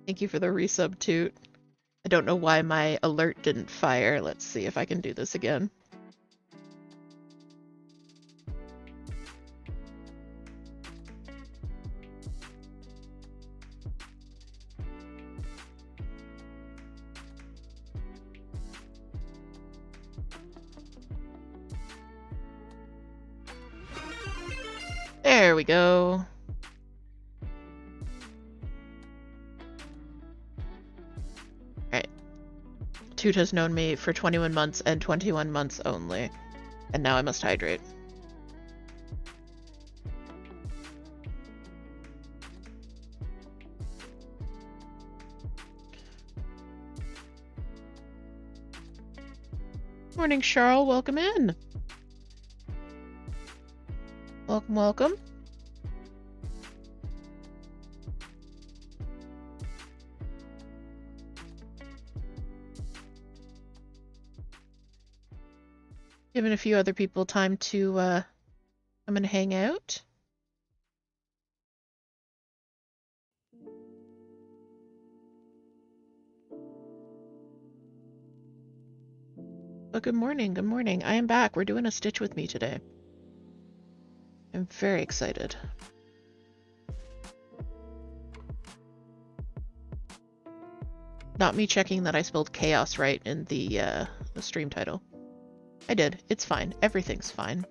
Thank you for the resub, Toot. I don't know why my alert didn't fire. Let's see if I can do this again. There we go. Alright. Toot has known me for 21 months and 21 months only. And now I must hydrate. Morning, Charles. Welcome in. Welcome, welcome. Giving a few other people time to come and hang out. Oh, good morning, good morning. I am back. We're doing a stitch with me today. I'm very excited. Not me checking that I spelled chaos right in the stream title. I did. It's fine. Everything's fine.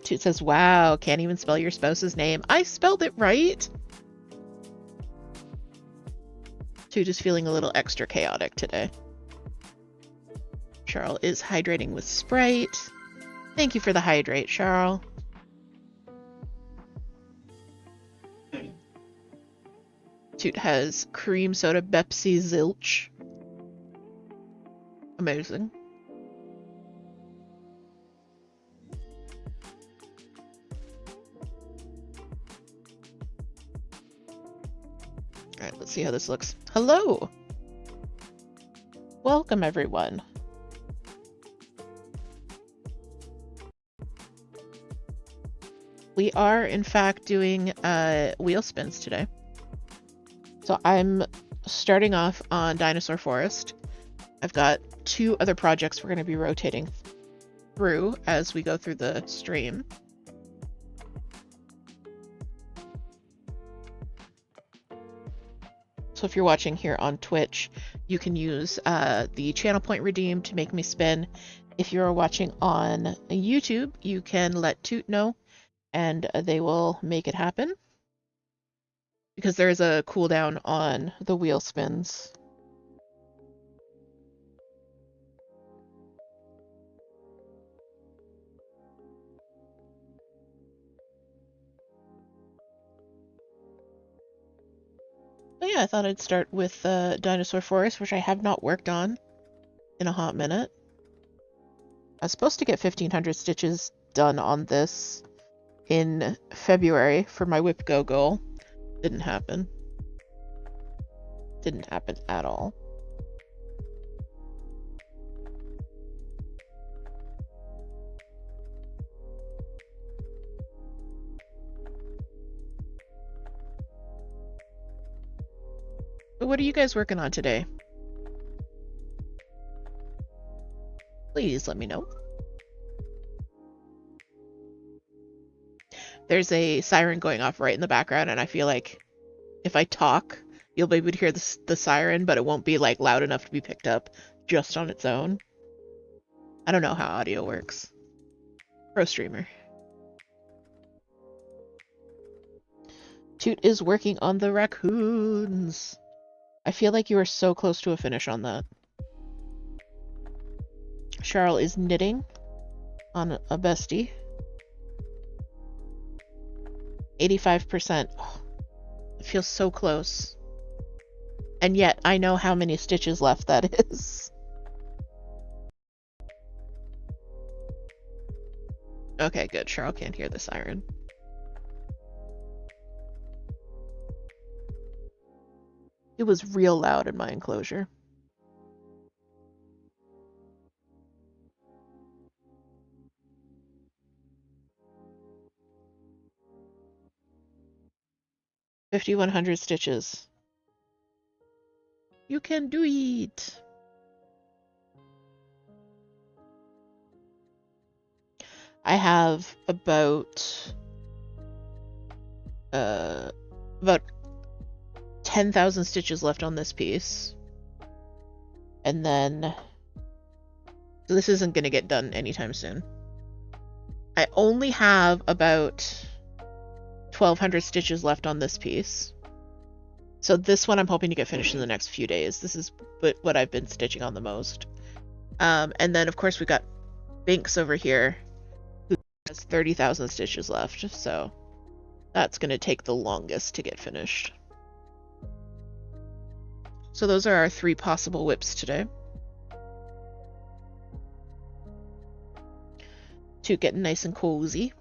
Toot says, wow, can't even spell your spouse's name. I spelled it right. Toot is feeling a little extra chaotic today. Charles is hydrating with Sprite. Thank you for the hydrate, Charles. Toot has cream soda Pepsi Zilch. Amazing. Alright, let's see how this looks. Hello! Welcome, everyone. We are, in fact, doing wheel spins today. So I'm starting off on Dinosaur Forest. I've got 2 other projects we're going to be rotating through as we go through the stream. So if you're watching here on Twitch, you can use the channel point redeem to make me spin. If you're watching on YouTube, you can let Toot know and they will make it happen. Because there is a cooldown on the wheel spins. But yeah, I thought I'd start with Dinosaur Forest, which I have not worked on in a hot minute. I was supposed to get 1500 stitches done on this in February for my Whip Go goal. Didn't happen. Didn't happen at all. But what are you guys working on today? Please let me know. There's a siren going off right in the background, and I feel like if I talk, you'll be able to hear the siren, but it won't be like loud enough to be picked up just on its own. I don't know how audio works. Pro streamer. Toot is working on the raccoons. I feel like you are so close to a finish on that. Cheryl is knitting on a bestie. 85%. Oh, it feels so close. And yet I know how many stitches left that is. Okay, good. Cheryl can't hear the siren. It was real loud in my enclosure. $5,100 stitches. You can do it. I have about 10,000 stitches left on this piece. And then so this isn't going to get done anytime soon. I only have about 1,200 stitches left on this piece. So this one I'm hoping to get finished in the next few days. This is what I've been stitching on the most. And then of course we got Binks over here who has 30,000 stitches left. So that's going to take the longest to get finished. So those are our 3 possible whips today. Toot getting nice and cozy.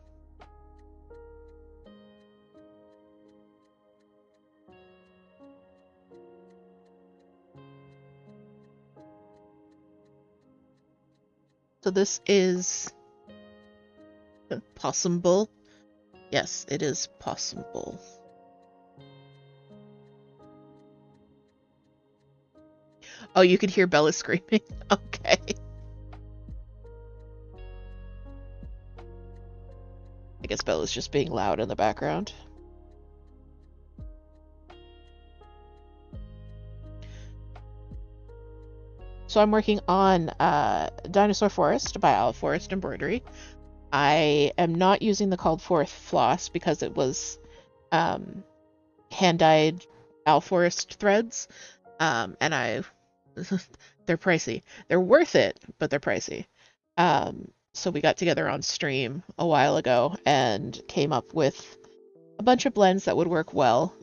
So this is Possum Bull. Yes, it is Possum Bull. Oh, you could hear Bella screaming? Okay. I guess Bella's just being loud in the background. So I'm working on Dinosaur Forest by Owl Forest Embroidery. I am not using the called forth floss because it was hand-dyed Owl Forest threads. And they're pricey. They're worth it, but they're pricey. So we got together on stream a while ago and came up with a bunch of blends that would work well.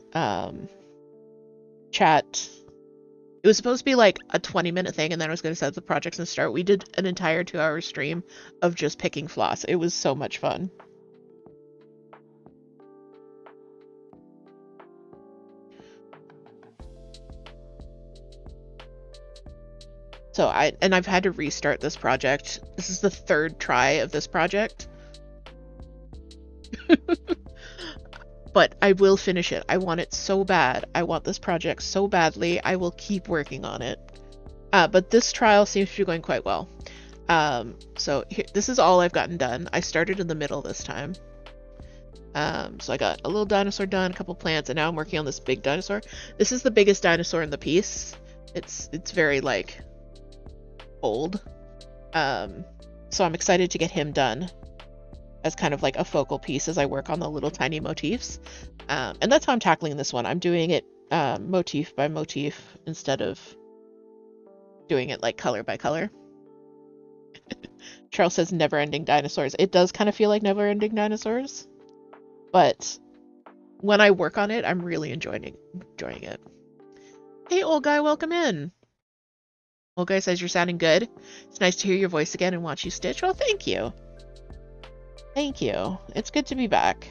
Chat. It was supposed to be like a 20-minute thing, and then I was going to set the projects and start. We did an entire 2-hour stream of just picking floss. It was so much fun. So I've had to restart this project. This is the 3rd try of this project. But I will finish it. I want it so bad. I want this project so badly. I will keep working on it. But this trial seems to be going quite well. So here, this is all I've gotten done. I started in the middle this time. So I got a little dinosaur done, a couple plants, and now I'm working on this big dinosaur. This is the biggest dinosaur in the piece. It's very like old. So I'm excited to get him done as kind of like a focal piece as I work on the little tiny motifs. And that's how I'm tackling this one. I'm doing it motif by motif instead of doing it like color by color. Charles says never-ending dinosaurs. It does kind of feel like never-ending dinosaurs, but when I work on it, I'm really enjoying it. Hey, old guy, welcome in. Old guy says you're sounding good. It's nice to hear your voice again and watch you stitch. Well, thank you. Thank you. It's good to be back.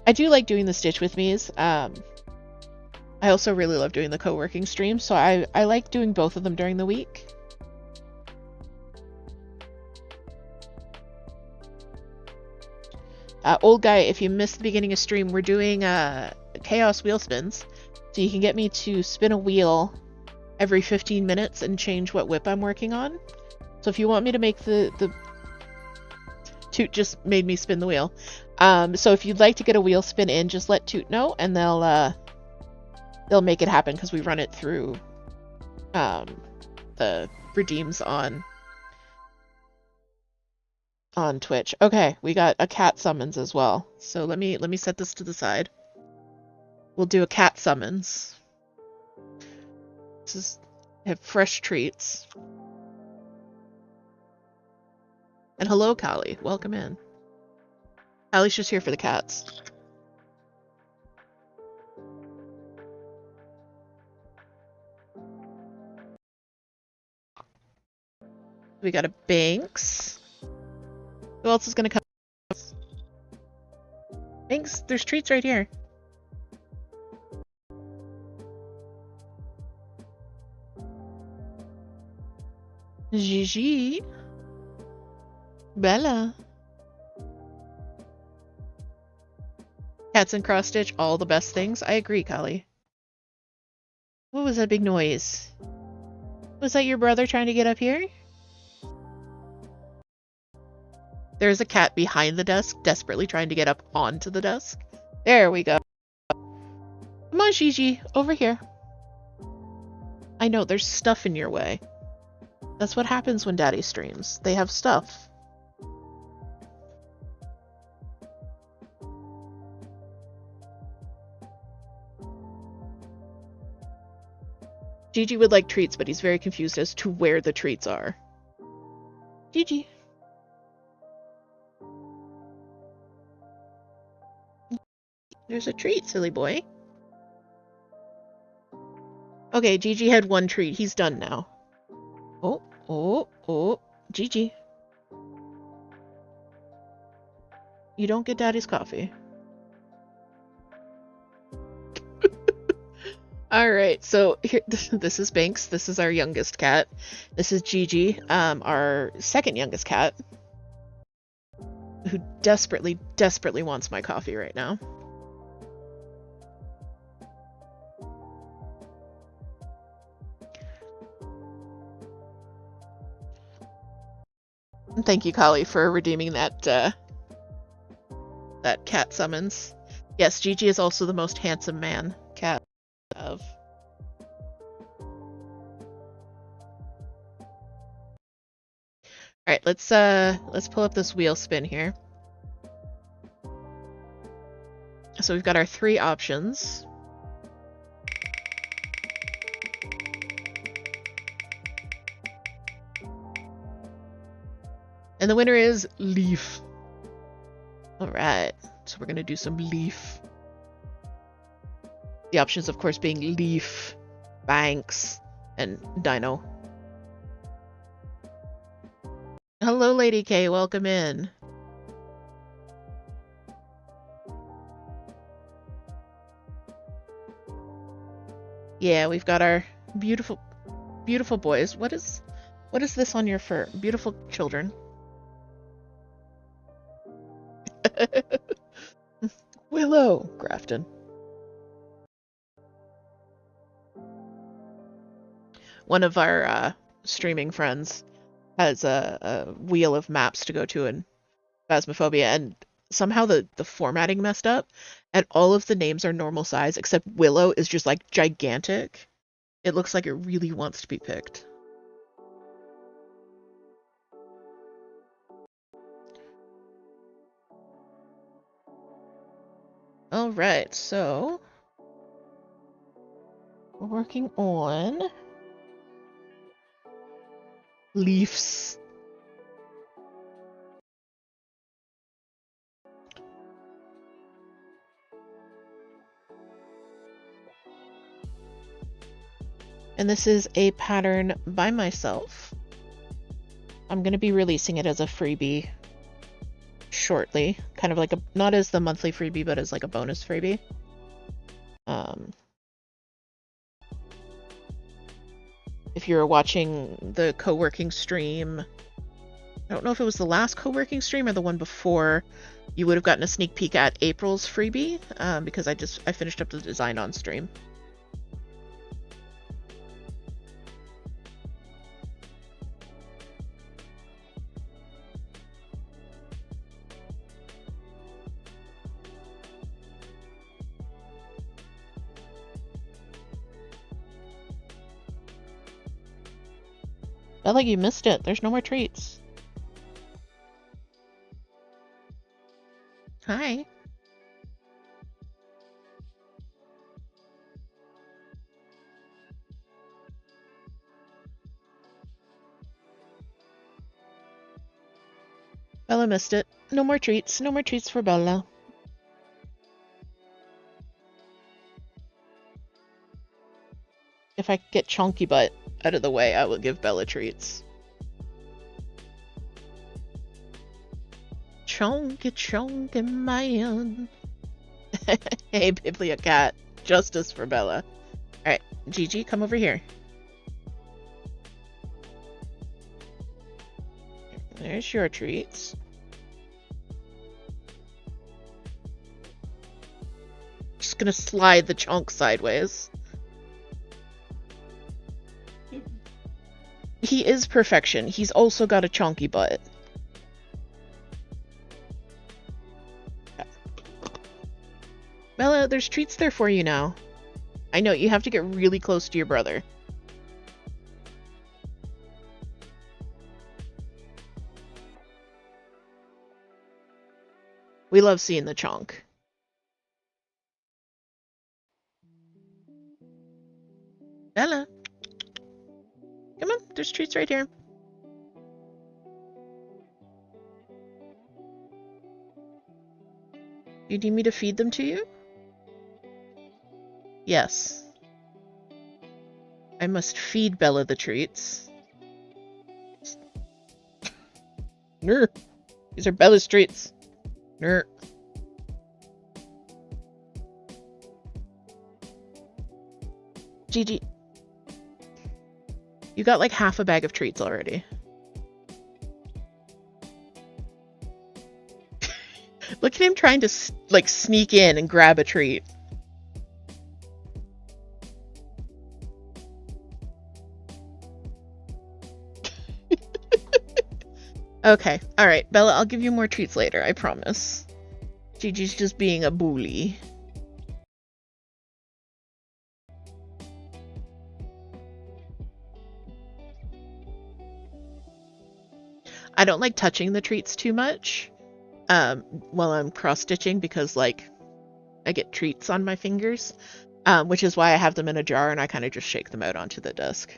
I do like doing the stitch with me's. I also really love doing the co-working stream, so I like doing both of them during the week. Old guy, if you missed the beginning of stream, we're doing chaos wheel spins. So you can get me to spin a wheel every 15 minutes and change what whip I'm working on. So if you want me to make the Toot just made me spin the wheel. So if you'd like to get a wheel spin in, just let Toot know, and they'll make it happen because we run it through the redeems on Twitch. Okay, we got a cat summons as well. So let me set this to the side. We'll do a cat summons. This is have fresh treats. And hello, Callie. Welcome in. Callie's just here for the cats. We got a Banks. Who else is gonna come? Banks, there's treats right here. Gigi. Bella. Cats and cross stitch, all the best things. I agree, Callie. What was that big noise? Was that your brother trying to get up here? There's a cat behind the desk, desperately trying to get up onto the desk. There we go. Come on, Gigi, over here. I know, there's stuff in your way. That's what happens when Daddy streams. They have stuff. Gigi would like treats, but he's very confused as to where the treats are. Gigi. There's a treat, silly boy. Okay, Gigi had one treat. He's done now. Oh, Gigi. You don't get Daddy's coffee. Alright, so here, this is Banks. This is our youngest cat. This is Gigi, our second youngest cat, who desperately, desperately wants my coffee right now. Thank you, Kali, for redeeming that that cat summons. Yes, Gigi is also the most handsome man cat of. All right, let's pull up this wheel spin here. So we've got our 3 options. And the winner is Leaf. All right, so we're gonna do some Leaf. The options, of course, being Leaf, Banks, and Dino. Hello, Lady K. Welcome in. Yeah, we've got our beautiful, beautiful boys. What is this on your fur? Beautiful children. Willow Grafton. One of our streaming friends has a wheel of maps to go to in Phasmophobia, and somehow the formatting messed up, and all of the names are normal size, except Willow is just like gigantic. It looks like it really wants to be picked. All right, so we're working on Leafs. And this is a pattern by myself. I'm going to be releasing it as a freebie shortly, kind of like a, not as the monthly freebie, but as like a bonus freebie. If you're watching the co-working stream, I don't know if it was the last co-working stream or the one before, you would have gotten a sneak peek at April's freebie, because I finished up the design on stream. Felt like you missed it. There's no more treats. Hi. Bella missed it. No more treats. No more treats for Bella. If I get Chonky Butt out of the way, I will give Bella treats. Chonky man. Hey, Bibliocat. Justice for Bella. Alright, Gigi, come over here. There's your treats. Just gonna slide the chunk sideways. He is perfection. He's also got a chonky butt. Bella, there's treats there for you now. I know, you have to get really close to your brother. We love seeing the chunk. Bella. Come on, there's treats right here. You need me to feed them to you? Yes. I must feed Bella the treats. Ner. These are Bella's treats. Ner. Gigi. You got like half a bag of treats already. Look at him trying to like sneak in and grab a treat. Okay, alright, Bella, I'll give you more treats later, I promise. Gigi's just being a bully. I don't like touching the treats too much while I'm cross-stitching because, like, I get treats on my fingers, which is why I have them in a jar and I kind of just shake them out onto the desk.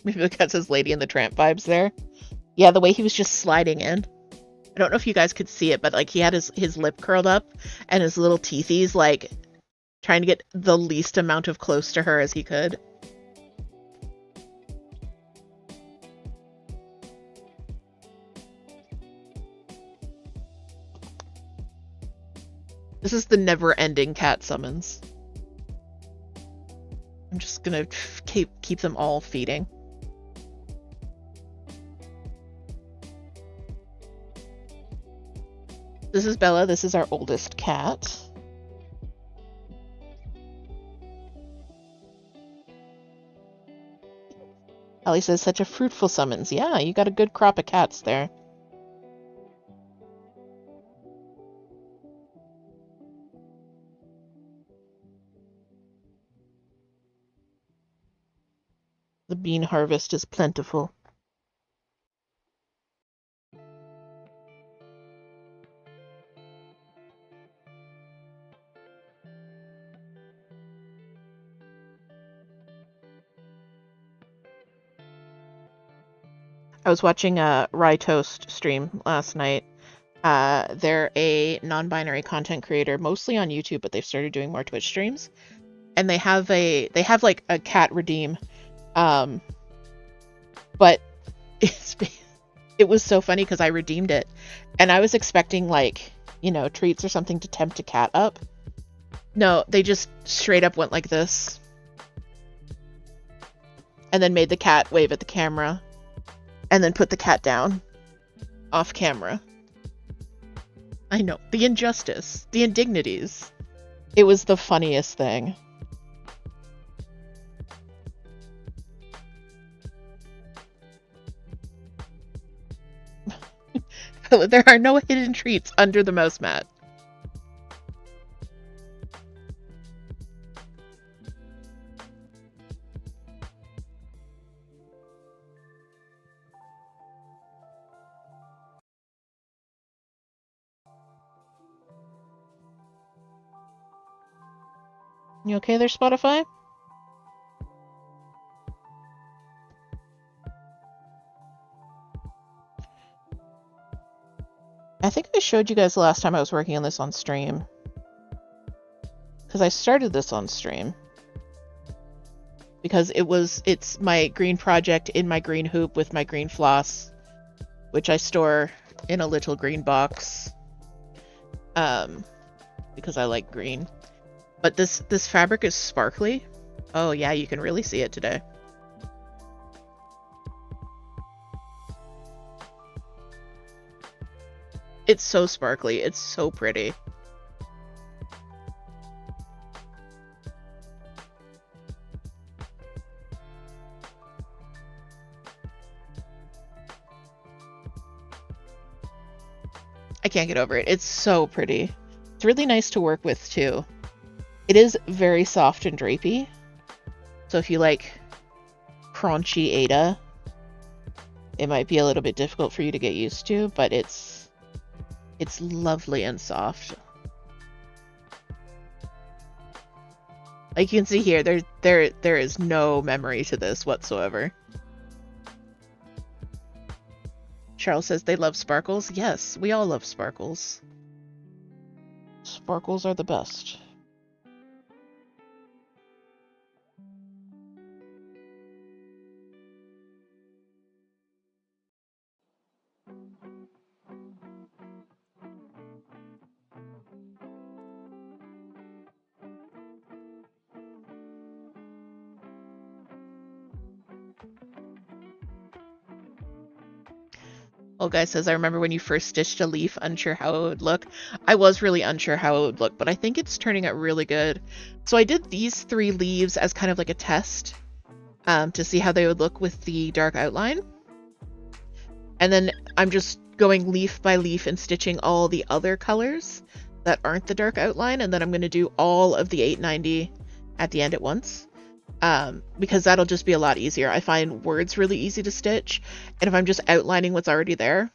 Maybe because his Lady and the Tramp vibes there. Yeah, the way he was just sliding in. I don't know if you guys could see it, but like he had his lip curled up and his little teethies like trying to get the least amount of close to her as he could. This is the never-ending cat summons. I'm just gonna keep them all feeding. This is Bella. This is our oldest cat. Ellie says, such a fruitful summons. Yeah, you got a good crop of cats there. The bean harvest is plentiful. I was watching a Rye Toast stream last night. They're a non-binary content creator, mostly on YouTube, but they've started doing more Twitch streams. And they have like a cat redeem, but it was so funny because I redeemed it, and I was expecting like, you know, treats or something to tempt a cat up. No, they just straight up went like this, and then made the cat wave at the camera. And then put the cat down. Off camera. I know. The injustice. The indignities. It was the funniest thing. There are no hidden treats under the mouse mat. You okay there, Spotify? I think I showed you guys the last time I was working on this on stream. Because I started this on stream. Because it's my green project in my green hoop with my green floss, which I store in a little green box. Because I like green. But this fabric is sparkly. Oh yeah, you can really see it today. It's so sparkly. It's so pretty. I can't get over it. It's so pretty. It's really nice to work with too. It is very soft and drapey. So if you like crunchy Ada, it might be a little bit difficult for you to get used to, but it's lovely and soft. Like you can see here, there is no memory to this whatsoever. Charles says they love sparkles. Yes, we all love sparkles. Sparkles are the best. Old guy says, I remember when you first stitched a leaf, unsure how it would look. I was really unsure how it would look, but I think it's turning out really good. So I did these 3 leaves as kind of like a test to see how they would look with the dark outline. And then I'm just going leaf by leaf and stitching all the other colors that aren't the dark outline. And then I'm going to do all of the 890 at the end at once. Because that'll just be a lot easier. I find words really easy to stitch, and if I'm just outlining what's already there,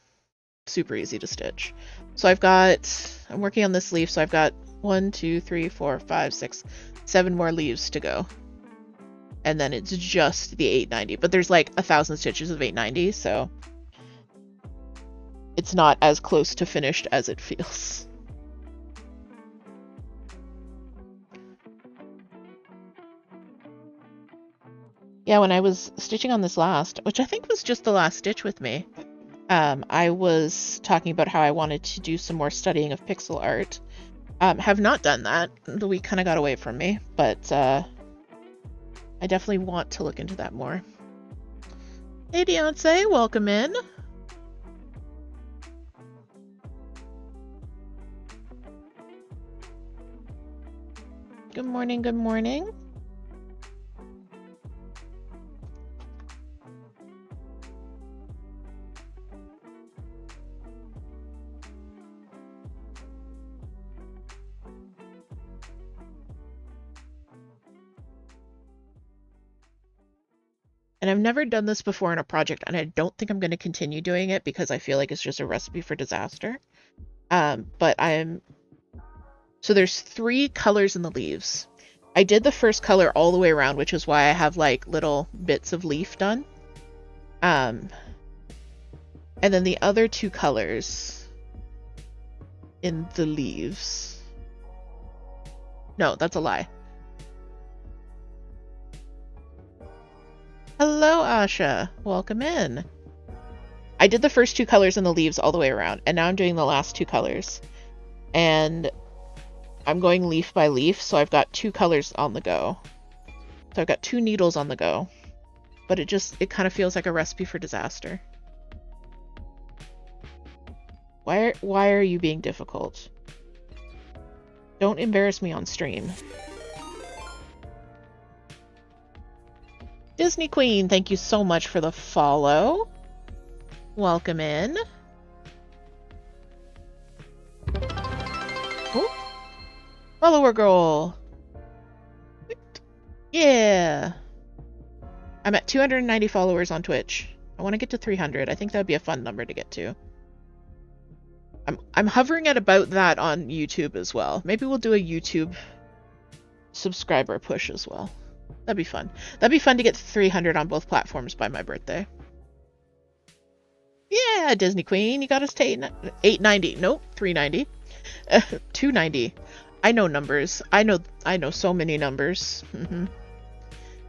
super easy to stitch. So I'm working on this leaf, so I've got 1, 2, 3, 4, 5, 6, 7 more leaves to go. And then it's just the 890, but there's like 1,000 stitches of 890, so it's not as close to finished as it feels. Yeah, when I was stitching on this last, which I think was just the last stitch with me, I was talking about how I wanted to do some more studying of pixel art. Have not done that. The week kind of got away from me, but I definitely want to look into that more. Hey, Beyonce, welcome in. Good morning, good morning. And I've never done this before in a project, and I don't think I'm going to continue doing it because I feel like it's just a recipe for disaster. So there's 3 colors in the leaves. I did the first color all the way around, which is why I have like little bits of leaf done. And then the other 2 colors in the leaves. No, that's a lie. Hello, Asha. Welcome in. I did the first 2 colors in the leaves all the way around, and now I'm doing the last 2 colors. And I'm going leaf by leaf, so I've got 2 colors on the go. So I've got 2 needles on the go. But it kind of feels like a recipe for disaster. Why are you being difficult? Don't embarrass me on stream. Disney Queen, thank you so much for the follow. Welcome in. Oh, follower girl. Yeah. I'm at 290 followers on Twitch. I want to get to 300. I think that would be a fun number to get to. I'm hovering at about that on YouTube as well. Maybe we'll do a YouTube subscriber push as well. That'd be fun. That'd be fun to get 300 on both platforms by my birthday. Yeah, Disney Queen, you got us to 890. Nope, 390. 290. I know numbers. I know so many numbers.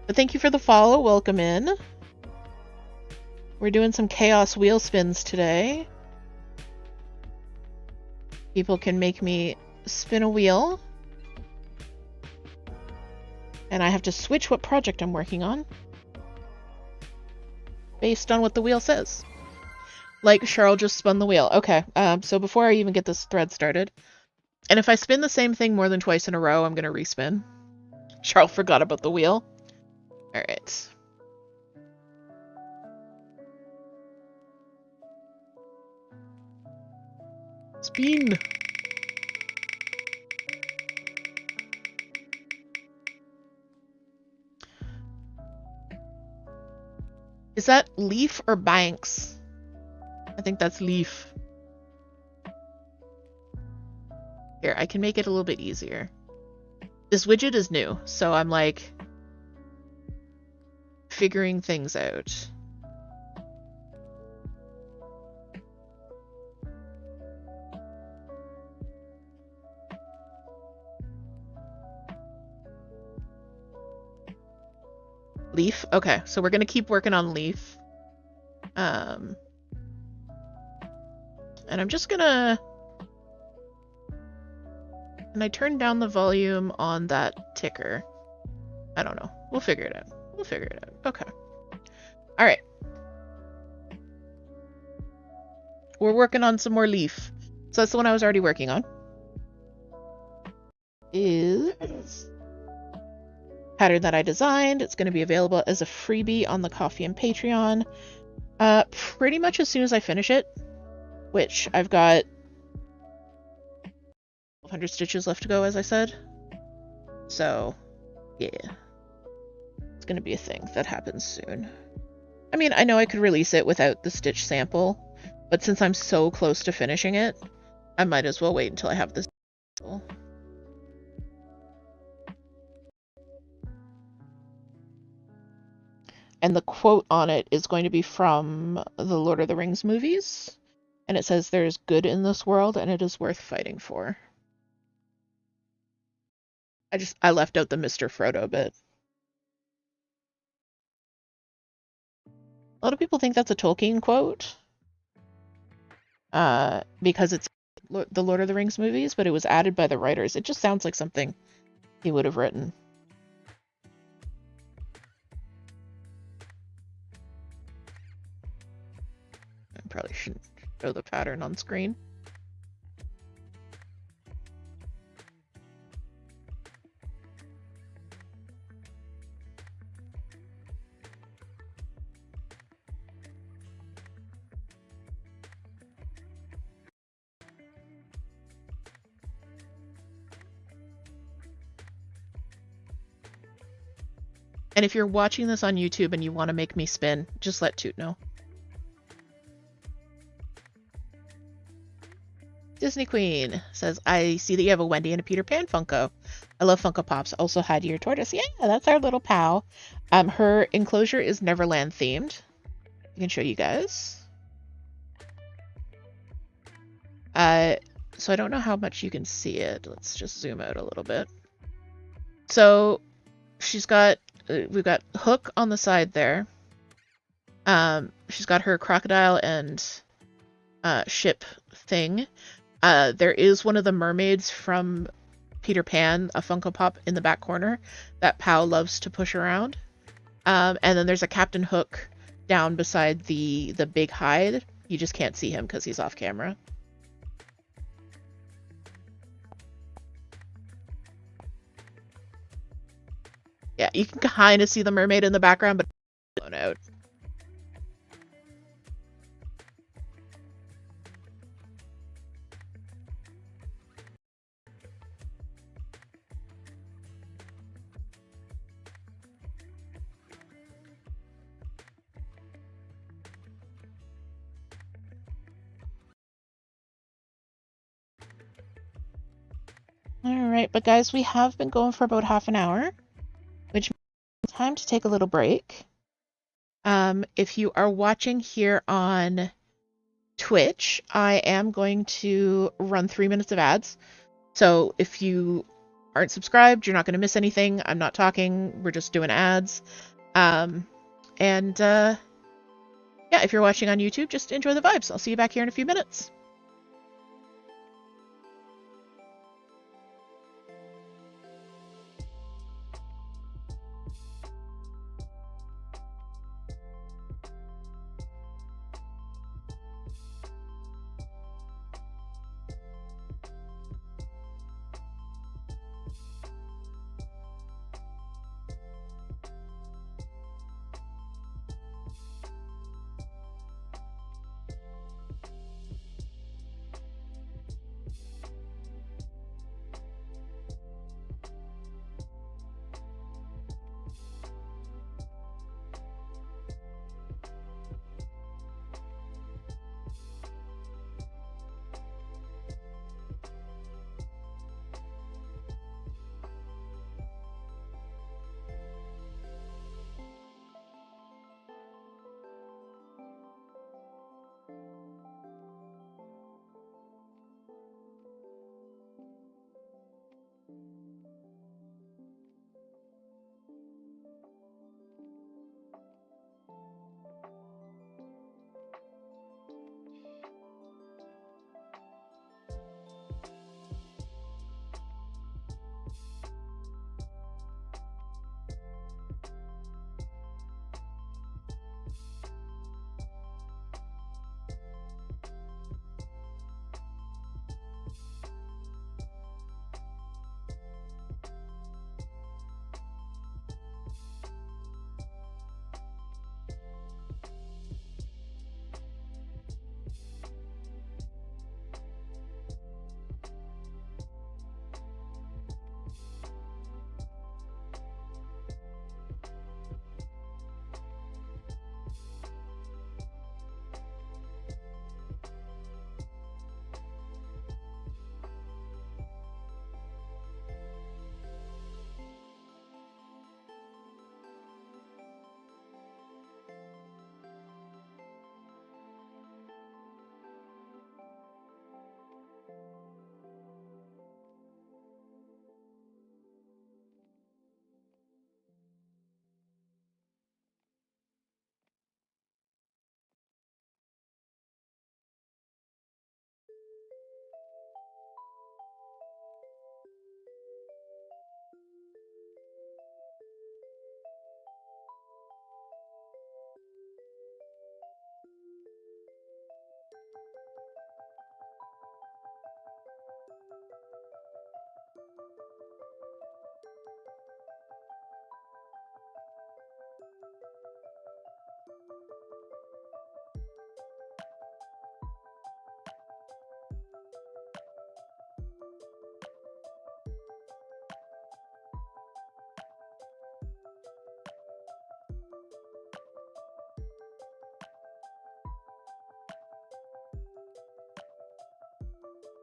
But thank you for the follow. Welcome in. We're doing some chaos wheel spins today. People can make me spin a wheel. And I have to switch what project I'm working on based on what the wheel says. Like Cheryl just spun the wheel. Okay, so before I even get this thread started, and if I spin the same thing more than twice in a row, I'm going to respin. Cheryl forgot about the wheel. All right. Spin. Is that Leaf or Banks? I think that's Leaf. Here, I can make it a little bit easier. This widget is new, so I'm like figuring things out. Leaf? Okay, so we're gonna keep working on Leaf. And I'm just gonna... Can I turn down the volume on that ticker? I don't know. We'll figure it out. We'll figure it out. Okay. Alright. We're working on some more Leaf. So that's the one I was already working on. Is... pattern that I designed. It's going to be available as a freebie on the Coffee and Patreon pretty much as soon as I finish it, which I've got 100 stitches left to go, as I said. So yeah, it's going to be a thing that happens soon. I mean, I know I could release it without the stitch sample, but since I'm so close to finishing it, I might as well wait until I have this sample. And the quote on it is going to be from the Lord of the Rings movies. And it says, "There's good in this world and it is worth fighting for." I left out the Mr. Frodo bit. A lot of people think that's a Tolkien quote. Because it's the Lord of the Rings movies, but it was added by the writers. It just sounds like something he would have written. Probably shouldn't show the pattern on screen. And if you're watching this on YouTube and you want to make me spin, just let Toot know. Disney Queen says, "I see that you have a Wendy and a Peter Pan Funko. I love Funko Pops. Also, hi to your tortoise." Yeah, that's our little pal. Her enclosure is Neverland themed. I can show you guys. So I don't know how much you can see it. Let's just zoom out a little bit. So she's got, we've got Hook on the side there. She's got her crocodile and ship thing. There is one of the mermaids from Peter Pan, a Funko Pop in the back corner that Pal loves to push around. And then there's a Captain Hook down beside the big hide. You just can't see him because he's off camera. Yeah, you can kind of see the mermaid in the background, but blown out. All right, but guys, we have been going for about half an hour, which means time to take a little break. If you are watching here on Twitch, I am going to run 3 minutes of ads. So if you aren't subscribed, you're not going to miss anything. I'm not talking. We're just doing ads. Yeah, if you're watching on YouTube, just enjoy the vibes. I'll see you back here in a few minutes.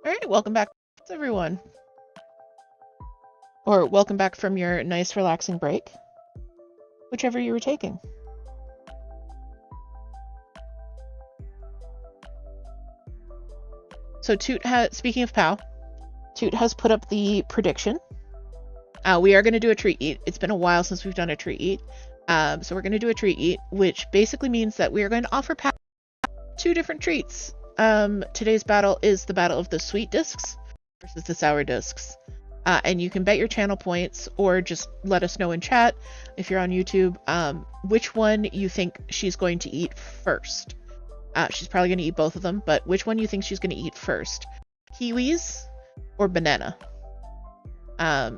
All right, welcome back, everyone. Or welcome back from your nice, relaxing break, whichever you were taking. So Toot has, speaking of POW, Toot has put up the prediction. We are going to do a treat eat. It's been a while since we've done a treat eat. So we're going to do a treat eat, which basically means that we are going to offer POW 2 different treats. Today's battle is the battle of the sweet discs versus the sour discs. And you can bet your channel points or just let us know in chat if you're on YouTube which one you think she's going to eat first. She's probably going to eat both of them, but which one you think she's going to eat first? Kiwis or banana?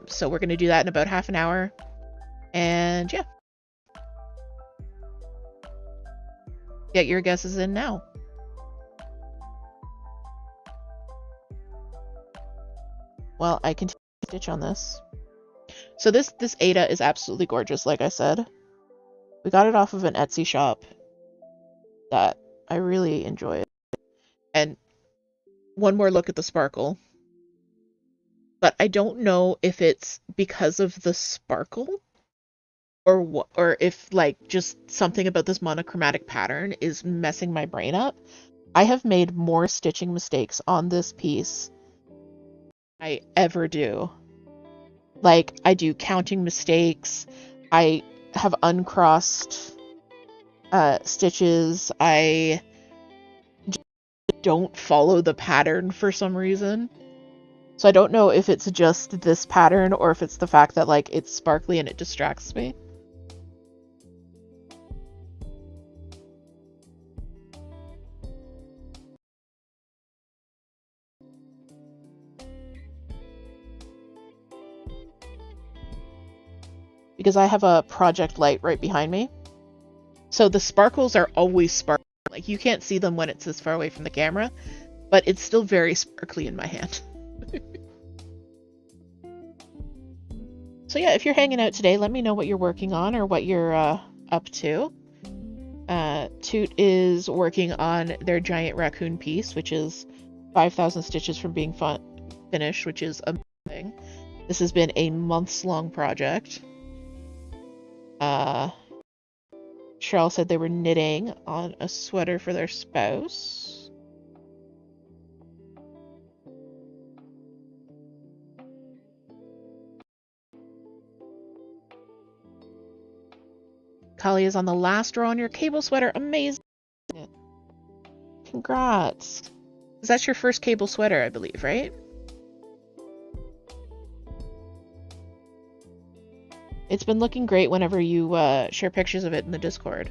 So we're going to do that in about half an hour. And yeah. Get your guesses in now. Well, I continue to stitch on this. So this Ada is absolutely gorgeous, like I said. We got it off of an Etsy shop that I really enjoy. And one more look at the sparkle. but I don't know if it's because of the sparkle or what, or if like just something about this monochromatic pattern is messing my brain up. I have made more stitching mistakes on this piece than I ever do. Like, I do counting mistakes, I have uncrossed stitches, I just don't follow the pattern for some reason. So I don't know if it's just this pattern or if it's the fact that like it's sparkly and it distracts me. Because I have a project light right behind me. So the sparkles are always sparkly. Like, you can't see them when it's this far away from the camera, but it's still very sparkly in my hand. So yeah, if you're hanging out today, let me know what you're working on or what you're up to. Toot is working on their giant raccoon piece, which is 5,000 stitches from being finished, which is amazing. This has been a months-long project. Cheryl said they were knitting on a sweater for their spouse. Kali is on the last row on your cable sweater. Amazing. Congrats. Because that's your first cable sweater, I believe, right? It's been looking great whenever you share pictures of it in the Discord.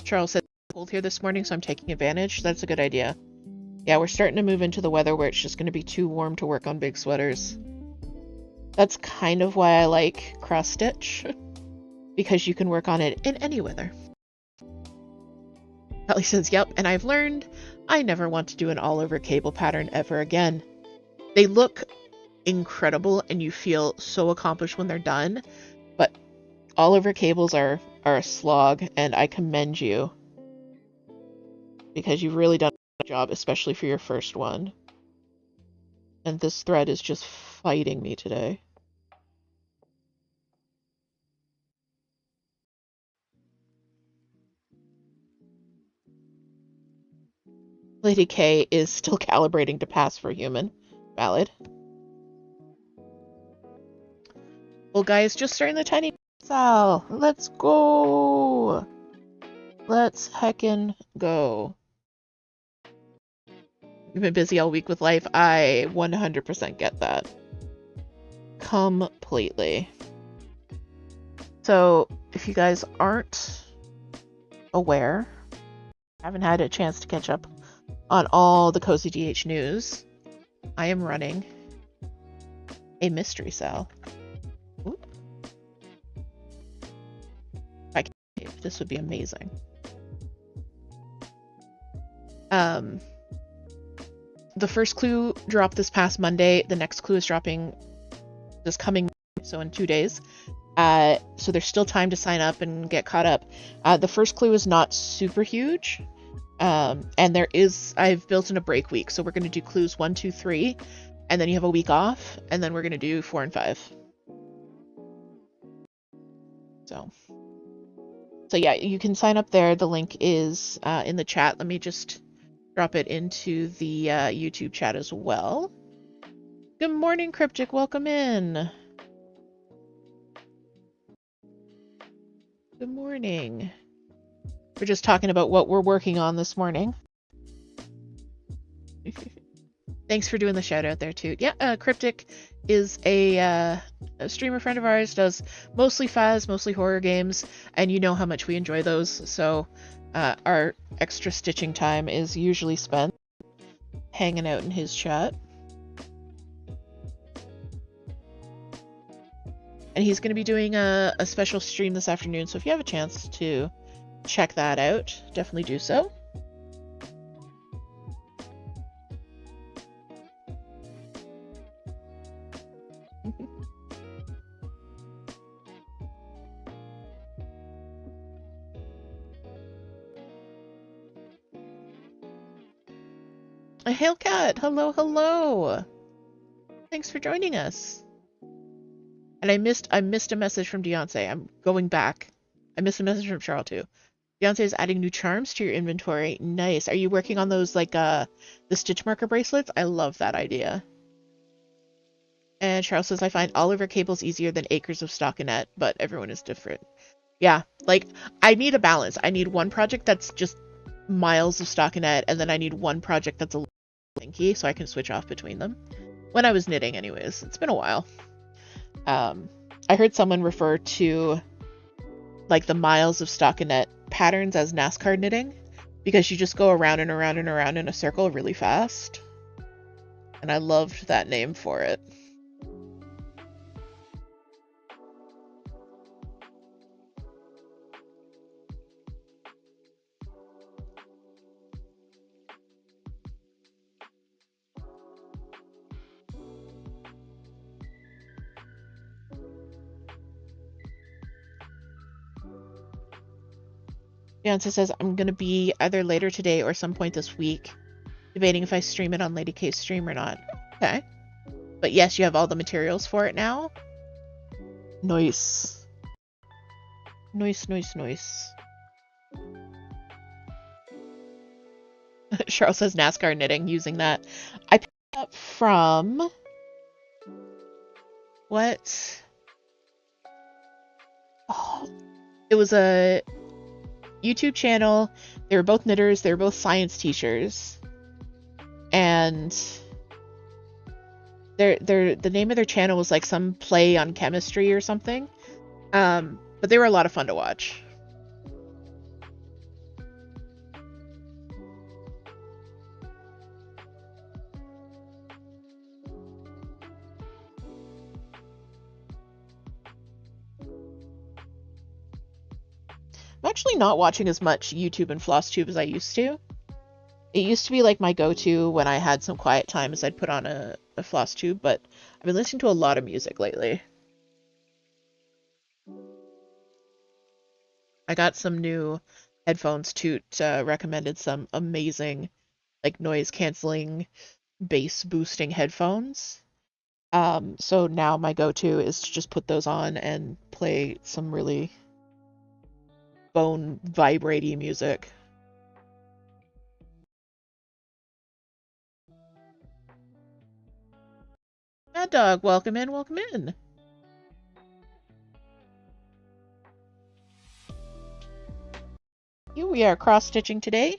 Charles said it's cold here this morning, so I'm taking advantage. That's a good idea. Yeah, we're starting to move into the weather where it's just going to be too warm to work on big sweaters. That's kind of why I like cross stitch, because you can work on it in any weather. Ellie says, yep, and I've learned I never want to do an all-over cable pattern ever again. They look incredible and you feel so accomplished when they're done, but all-over cables are a slog, and I commend you because you've really done a good job, especially for your first one. And this thread is just fighting me today. Lady K is still calibrating to pass for human. Valid. Well, guys, just starting the tiny cell. Let's go. Let's heckin' go. You've been busy all week with life. I 100% get that. Completely. So, if you guys aren't aware, haven't had a chance to catch up on all the Cozy DH news, I am running a mystery cell. Ooh. This would be amazing. The first clue dropped this past Monday. The next clue is dropping this coming Monday, so in 2 days. So there's still time to sign up and get caught up. The first clue is not super huge. And I've built in a break week. So we're going to do clues 1, 2, 3, and then you have a week off, and then we're going to do 4 and 5. So yeah, you can sign up there. The link is in the chat. Let me just drop it into the YouTube chat as well. Good morning, Cryptic. Welcome in. Good morning. We're just talking about what we're working on this morning. Thanks for doing the shout out there, too. Yeah, Cryptic is a streamer friend of ours, does mostly Faz, mostly horror games, and you know how much we enjoy those, so our extra stitching time is usually spent hanging out in his chat. And he's going to be doing a special stream this afternoon, so if you have a chance to check that out, definitely do so. Hail Cat! Hello, hello! Thanks for joining us. And I missed a message from Beyonce. I'm going back. I missed a message from Charles too. Beyonce is adding new charms to your inventory. Nice. Are you working on those like the stitch marker bracelets? I love that idea. And Charles says I find Oliver cables easier than acres of stockinette, but everyone is different. Yeah, like I need a balance. I need one project that's just miles of stockinette, and then I need one project that's a little linky so I can switch off between them. When I was knitting anyways. It's been a while. I heard someone refer to like the miles of stockinette patterns as NASCAR knitting because you just go around and around and around in a circle really fast. And I loved that name for it. Beyonce says, I'm going to be either later today or some point this week, debating if I stream it on Lady K's stream or not. Okay. But yes, you have all the materials for it now? Nice. Nice, nice, nice. Charles says NASCAR knitting, using that. I picked it up from... What? Oh, it was a YouTube channel. They were both knitters. They were both science teachers. And the name of their channel was like some play on chemistry or something. But they were a lot of fun to watch. I'm actually not watching as much YouTube and FlossTube as I used to. It used to be like my go-to when I had some quiet time, as I'd put on a FlossTube, but I've been listening to a lot of music lately. I got some new headphones. Toot recommended some amazing, like, noise-canceling, bass-boosting headphones. So now my go-to is to just put those on and play some really bone vibrating music. Mad Dog, welcome in, welcome in. Here we are cross-stitching today,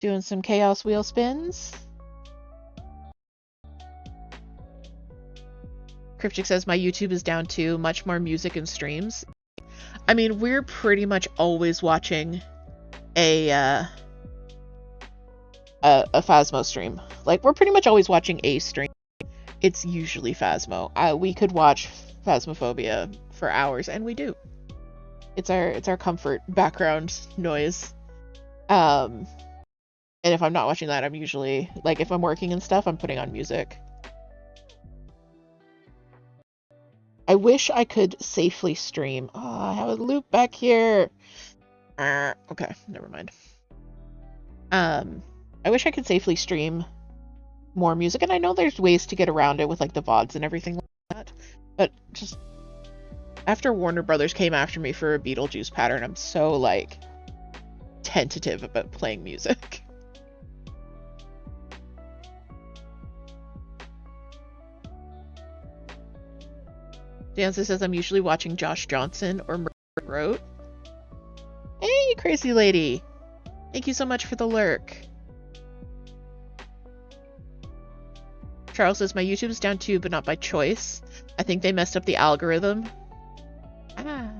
doing some chaos wheel spins. Cryptic says my YouTube is down to much more music and streams. I mean, we're pretty much always watching a Phasmo stream. Like, we're pretty much always watching a stream. It's usually Phasmo. We could watch Phasmophobia for hours, and we do. It's our comfort background noise. And if I'm not watching that, I'm usually, like, if I'm working and stuff, I'm putting on music. I wish I could safely stream. Oh, I have a loop back here. Okay, never mind. I wish I could safely stream more music, and I know there's ways to get around it with like the VODs and everything like that, but just after Warner Brothers came after me for a Beetlejuice pattern, I'm so like tentative about playing music. Danza says I'm usually watching Josh Johnson or Murder Wrote. Hey, crazy lady! Thank you so much for the lurk. Charles says my YouTube is down too, but not by choice. I think they messed up the algorithm. Ah.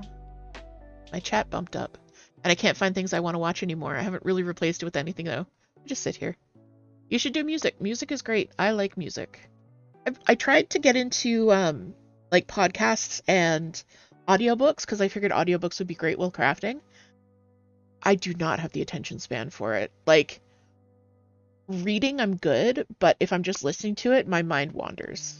My chat bumped up. And I can't find things I want to watch anymore. I haven't really replaced it with anything though. I just sit here. You should do music. Music is great. I like music. I tried to get into like podcasts and audiobooks because I figured audiobooks would be great while crafting. I do not have the attention span for it. Like, reading I'm good, but if I'm just listening to it, my mind wanders.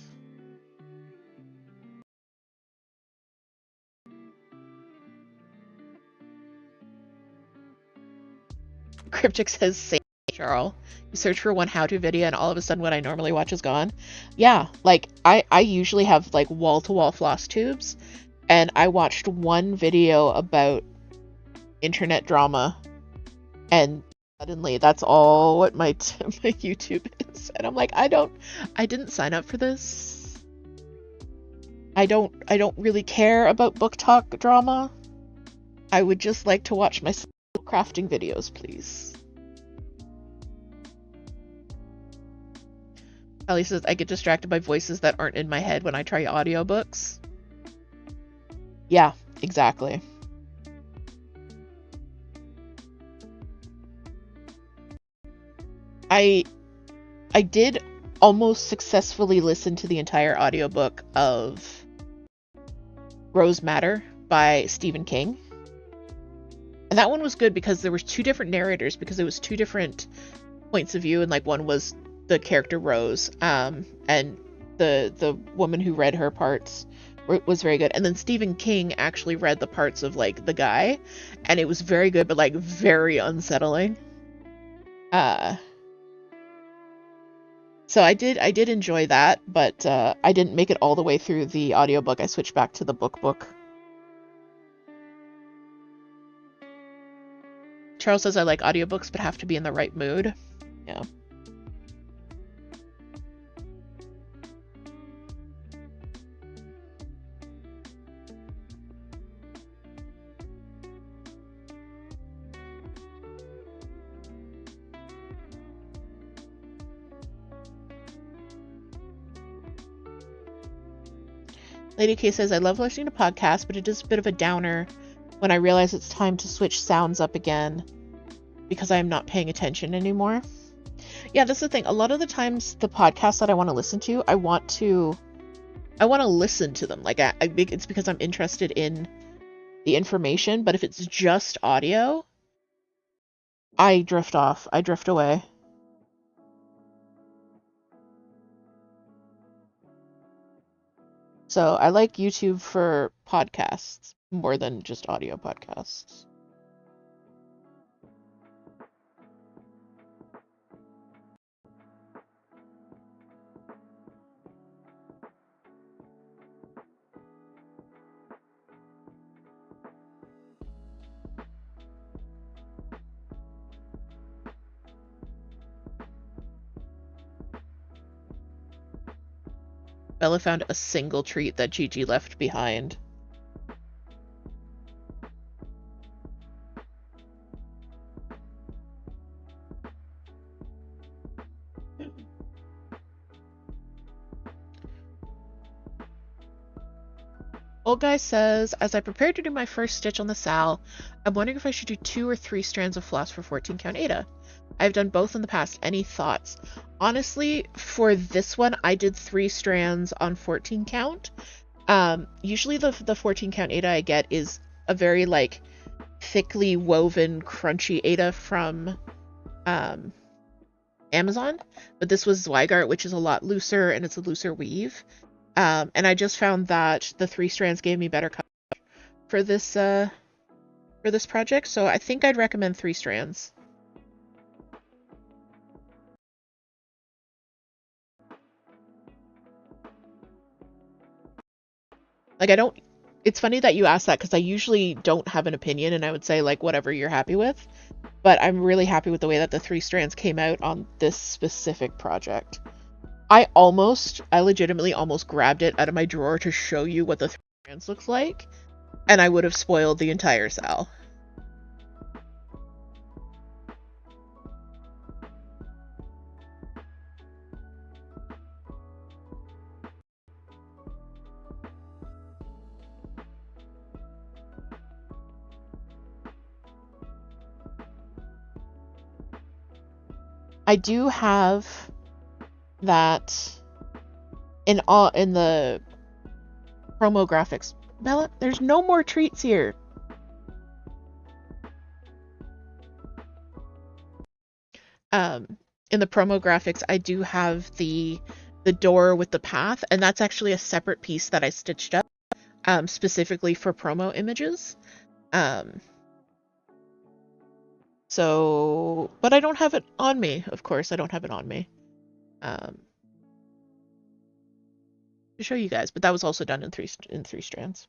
Cryptic says same. Charles. You search for one how-to video and all of a sudden what I normally watch is gone. Yeah, like I usually have like wall-to-wall floss tubes, and I watched one video about internet drama, and suddenly that's all what my YouTube is. And I'm like, I didn't sign up for this. I don't really care about book talk drama. I would just like to watch my crafting videos, please. Ellie says, I get distracted by voices that aren't in my head when I try audiobooks. Yeah, exactly. I did almost successfully listen to the entire audiobook of Rose Matter by Stephen King. And that one was good because there were two different narrators, because it was two different points of view, and like one was the character Rose, and the woman who read her parts was very good. And then Stephen King actually read the parts of like the guy, and it was very good, but like very unsettling. So I did enjoy that, but I didn't make it all the way through the audiobook. I switched back to the book. Charles says, I like audiobooks, but have to be in the right mood. Yeah. Lady K says, I love listening to podcasts, but it is a bit of a downer when I realize it's time to switch sounds up again because I am not paying attention anymore. Yeah, that's the thing. A lot of the times the podcasts that I want to listen to, I want to listen to them. Like it's because I'm interested in the information, but if it's just audio, I drift off. I drift away. So I like YouTube for podcasts more than just audio podcasts. Bella found a single treat that Gigi left behind. Old Guy says, as I prepare to do my first stitch on the Sal, I'm wondering if I should do 2 or 3 strands of floss for 14 count Ada. I've done both in the past. Any thoughts? Honestly, for this one, I did 3 strands on 14 count. Usually the 14 count Ada I get is a very like thickly woven crunchy Ada from Amazon, but this was Zweigart, which is a lot looser and it's a looser weave. And I just found that the 3 strands gave me better coverage for this project, so I think I'd recommend 3 strands. Like it's funny that you asked that because I usually don't have an opinion and I would say like whatever you're happy with, but I'm really happy with the way that the 3 strands came out on this specific project. I legitimately almost grabbed it out of my drawer to show you what the 3 strands looks like, and I would have spoiled the entire Sal. I do have that in the promo graphics. Bella, there's no more treats here. In the promo graphics, I do have the door with the path, and that's actually a separate piece that I stitched up specifically for promo images. So, but I don't have it on me. Of course, I don't have it on me. To show you guys, but that was also done in three strands.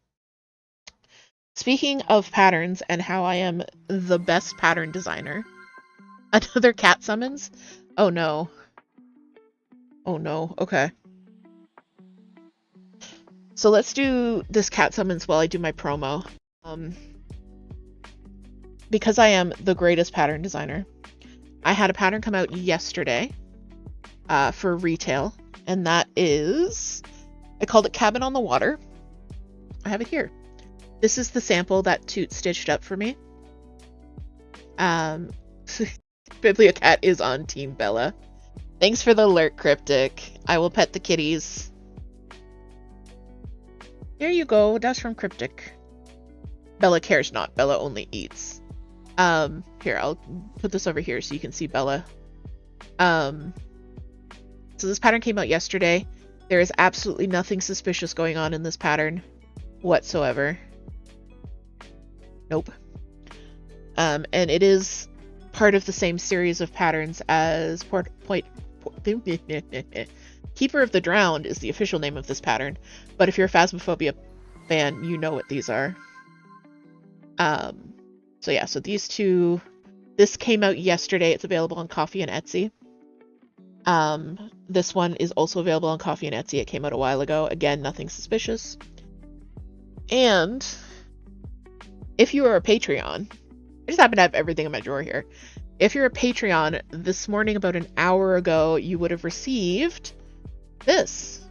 Speaking of patterns and how I am the best pattern designer, another cat summons. Oh no. Oh no. Okay. So let's do this cat summons while I do my promo. Because I am the greatest pattern designer, I had a pattern come out yesterday for retail, and that is, I called it Cabin on the Water. I have it here. This is the sample that Toot stitched up for me. Bibliocat is on Team Bella. Thanks for the alert, Cryptic. I will pet the kitties. Here you go. That's from Cryptic. Bella cares not. Bella only eats. Here, I'll put this over here so you can see Bella. So this pattern came out yesterday. There is absolutely nothing suspicious going on in this pattern whatsoever. Nope. And it is part of the same series of patterns as Keeper of the Drowned is the official name of this pattern, but if you're a Phasmophobia fan, you know what these are. So yeah, so these two, this came out yesterday. It's available on Coffee and Etsy. This one is also available on Coffee and Etsy. It came out a while ago. Again, nothing suspicious. And if you are a Patreon, I just happen to have everything in my drawer here. If you're a Patreon, this morning, about an hour ago, you would have received this.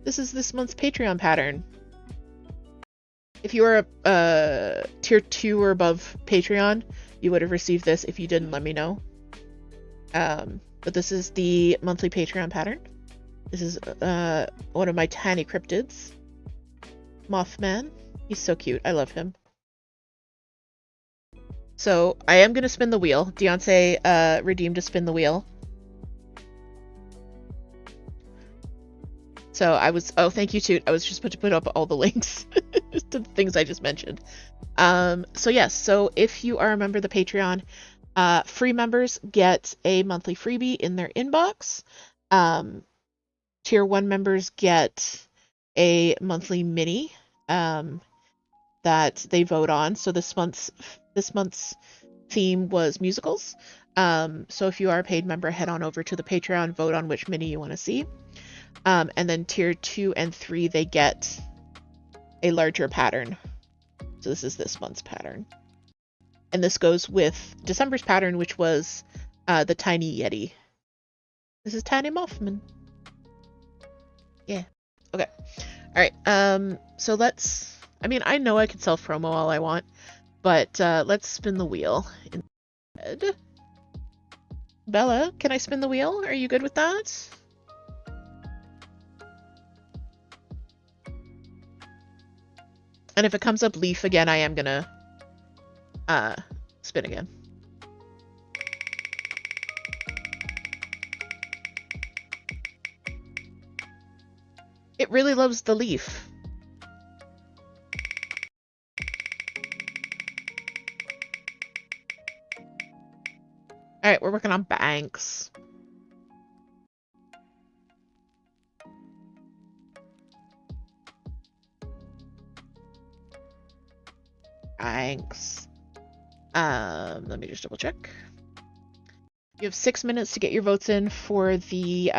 This is this month's Patreon pattern. If you are a tier 2 or above Patreon, you would have received this. If you didn't, let me know. But this is the monthly Patreon pattern. This is one of my tiny cryptids. Mothman. He's so cute. I love him. So I am going to spin the wheel. Deontay redeemed to spin the wheel. So I was, oh, thank you, Toot. I was just about to put up all the links to the things I just mentioned. So yes, so if you are a member of the Patreon, free members get a monthly freebie in their inbox. Tier 1 members get a monthly mini that they vote on. So this month's theme was musicals. So if you are a paid member, head on over to the Patreon, vote on which mini you want to see. And then tier 2 and 3, they get a larger pattern. So this is this month's pattern. And this goes with December's pattern, which was the Tiny Yeti. This is Tiny Mothman. Yeah. Okay. All right. So let's, I mean, I know I can self-promo all I want, but let's spin the wheel instead. Bella, can I spin the wheel? Are you good with that? And if it comes up leaf again, I am gonna spin again. It really loves the leaf. Alright, we're working on banks. Thanks. Let me just double check. You have 6 minutes to get your votes in for the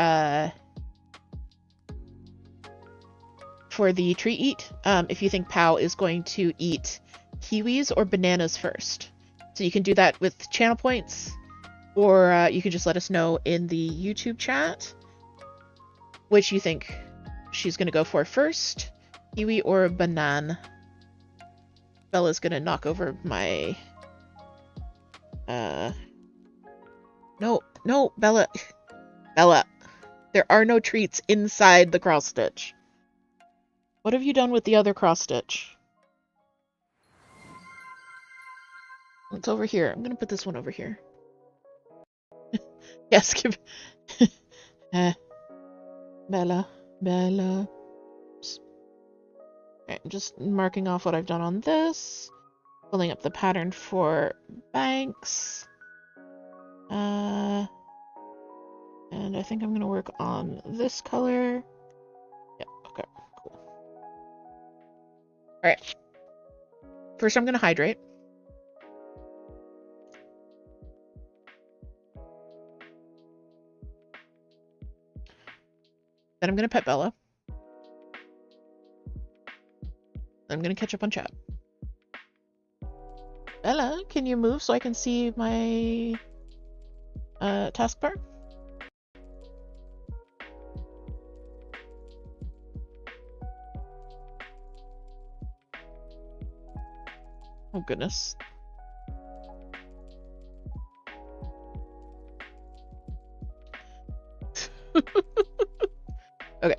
treat eat. If you think Pow is going to eat kiwis or bananas first. So you can do that with channel points, or you can just let us know in the YouTube chat which you think she's going to go for first, kiwi or banana. Bella's gonna knock over my... No, Bella. Bella. There are no treats inside the cross stitch. What have you done with the other cross stitch? It's over here. I'm gonna put this one over here. Yes, give... Bella. Alright, I'm just marking off what I've done on this. pulling up the pattern for Banks. And I think I'm going to work on this color. Yep, okay, cool. All right. First, I'm going to hydrate. Then I'm going to pet Bella. Then I'm going to catch up on chat. Bella, can you move so I can see my taskbar? Oh, goodness. Okay.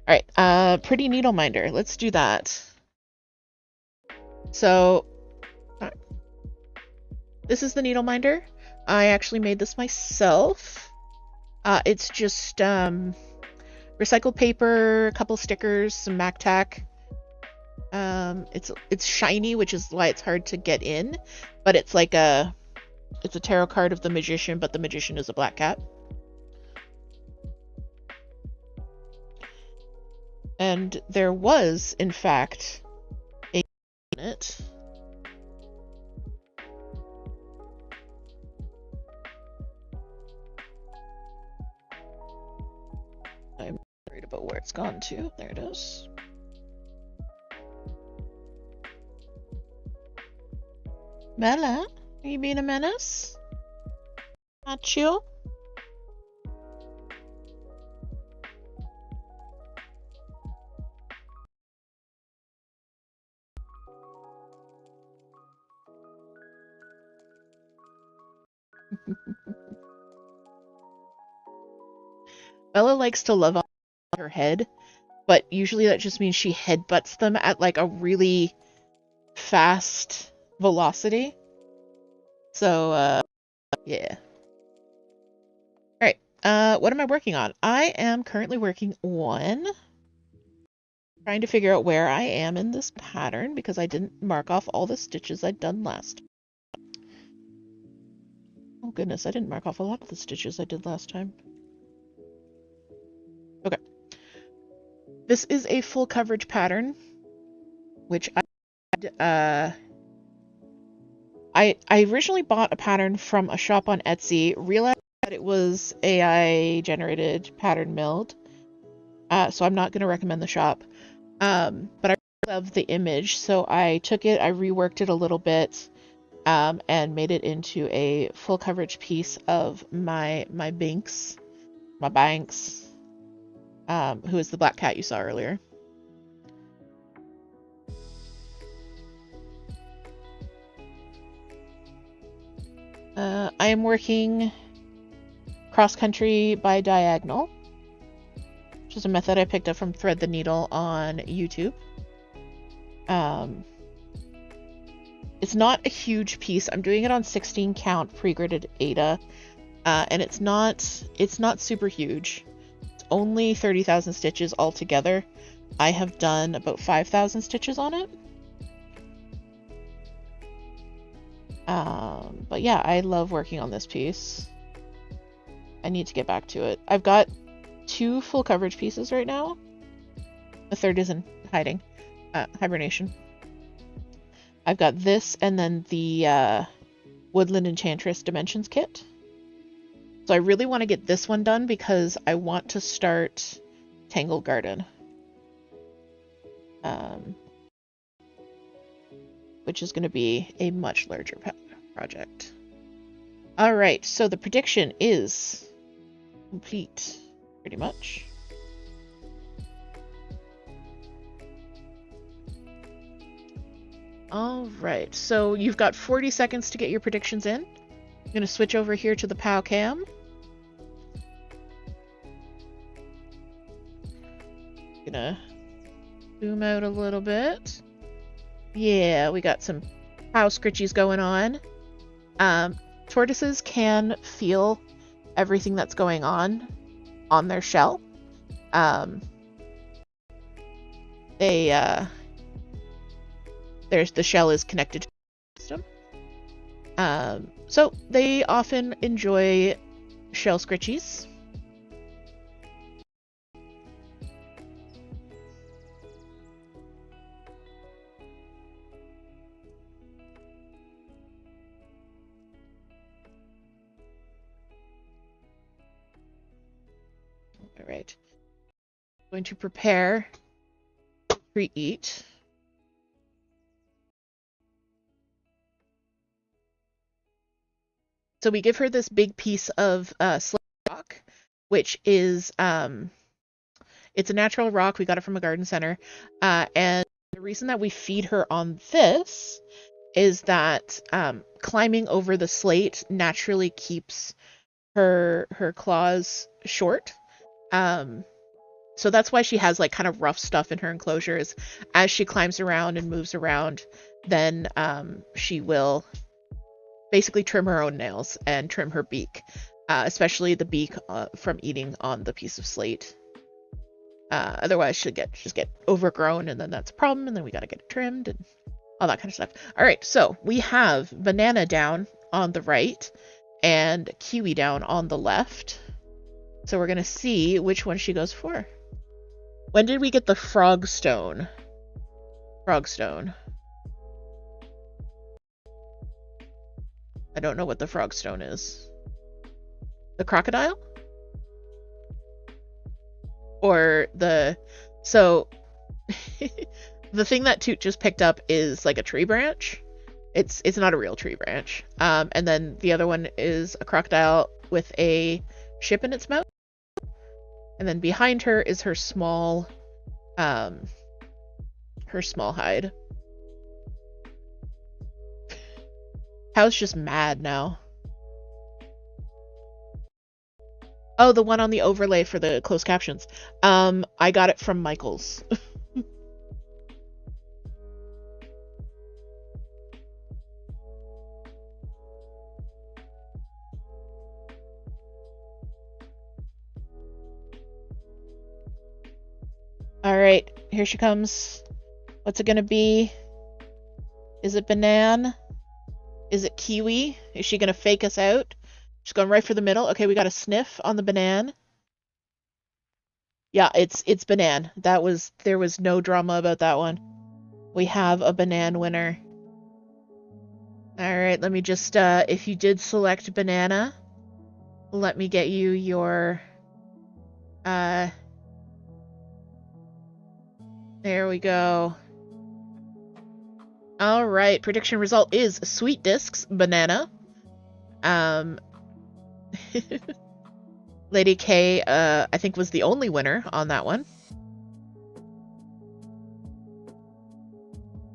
Alright, pretty needle minder. Let's do that. So, this is the needle minder. I actually made this myself. It's just recycled paper, a couple stickers, some MAC tack. It's shiny, which is why it's hard to get in, but it's like it's a tarot card of the magician, but the magician is a black cat. And there was, in fact, a unit. I'm worried about where it's gone to. There it is. Bella, are you being a menace? Not you? Bella likes to love on her head, but usually that just means she headbutts them at like a really fast velocity. So, yeah. Alright, what am I working on? I am currently working on trying to figure out where I am in this pattern because I didn't mark off all the stitches I'd done last. Oh goodness, I didn't mark off a lot of the stitches I did last time. Okay. This is a full coverage pattern, which I originally bought a pattern from a shop on Etsy, realized that it was AI generated pattern milled, so I'm not going to recommend the shop, but I love the image, so I took it, I reworked it a little bit, and made it into a full coverage piece of my Banks, who is the black cat you saw earlier. I am working cross country by diagonal, which is a method I picked up from Thread the Needle on YouTube. It's not a huge piece. I'm doing it on 16 count pre-gridded Ada, and it's not super huge. It's only 30,000 stitches altogether. I have done about 5,000 stitches on it. But yeah, I love working on this piece. I need to get back to it. I've got 2 full coverage pieces right now. The third is in hibernation. I've got this and then the Woodland Enchantress Dimensions kit. So I really want to get this one done because I want to start Tangled Garden. Which is going to be a much larger project. Alright, so the prediction is complete, pretty much. Alright, so you've got 40 seconds to get your predictions in. I'm going to switch over here to the POW cam. Gonna zoom out a little bit. Yeah, we got some POW scritchies going on. Tortoises can feel everything that's going on their shell. They the shell is connected to the system. So they often enjoy shell scritchies. All right. I'm going to prepare pre-eat. So we give her this big piece of slate rock, which is it's a natural rock. We got it from a garden center, and the reason that we feed her on this is that climbing over the slate naturally keeps her claws short. So that's why she has like kind of rough stuff in her enclosure. Is as she climbs around and moves around, then she will basically trim her own nails and trim her beak, especially the beak from eating on the piece of slate. Otherwise she'll just get overgrown, and then that's a problem, and then we got to get it trimmed and all that kind of stuff. All right, so we have banana down on the right and kiwi down on the left. So we're going to see which one she goes for. When did we get the frog stone? Frog stone. I don't know what the frog stone is. The crocodile? Or the... So, the thing that Toot just picked up is like a tree branch. It's not a real tree branch. And then the other one is a crocodile with a ship in its mouth. And then behind her is her small hide. How's just mad now. Oh, the one on the overlay for the closed captions. I got it from Michael's. All right, here she comes. What's it gonna be? Is it banana? Is it kiwi? Is she gonna fake us out? She's going right for the middle. Okay, we got a sniff on the banana. Yeah, it's banana. There was no drama about that one. We have a banana winner. All right, let me just if you did select banana, let me get you your there we go. All right, prediction result is Sweet Discs banana. Lady K, I think was the only winner on that one.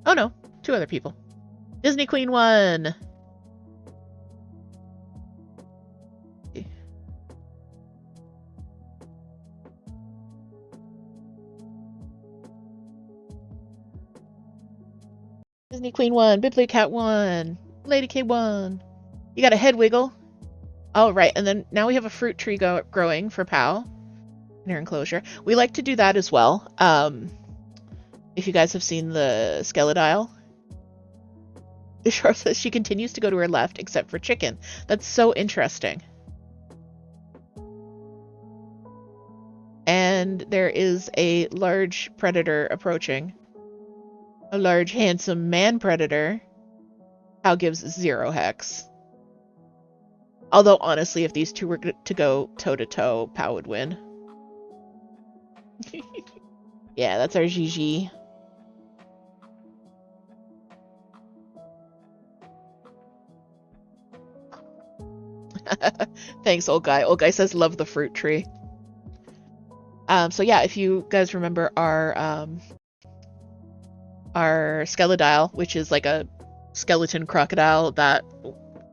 Oh no, 2 other people. Disney Queen won. Disney Queen won. Biblio Cat won. Lady K won. You got a head wiggle. All right, and then now we have a fruit tree growing for Pow in her enclosure. We like to do that as well. If you guys have seen the Skeledile, Charlotte says she continues to go to her left except for chicken. That's so interesting. And there is a large predator approaching. A large, handsome man predator. Pow gives 0 hex. Although, honestly, if these two were to go toe-to-toe, Pow would win. Yeah, that's our Gigi. Thanks, old guy. Old guy says, love the fruit tree. So yeah, if you guys remember our Skeledile, which is like a skeleton crocodile that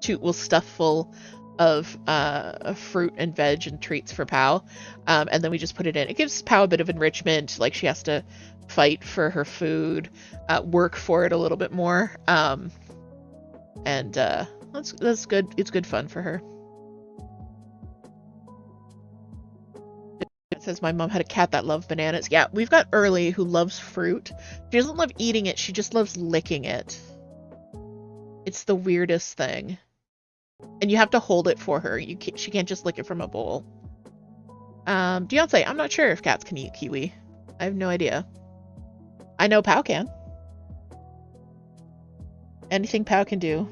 Toot will stuff full of fruit and veg and treats for Pow, and then we just put it in. It gives Pow a bit of enrichment, like she has to fight for her food, work for it a little bit more, and that's good. It's good fun for her. says my mom had a cat that loved bananas. Yeah, we've got Early who loves fruit. She doesn't love eating it, she just loves licking it. It's the weirdest thing. And you have to hold it for her. She can't just lick it from a bowl. Beyonce, I'm not sure if cats can eat kiwi. I have no idea. I know Pow can. Anything Pow can do,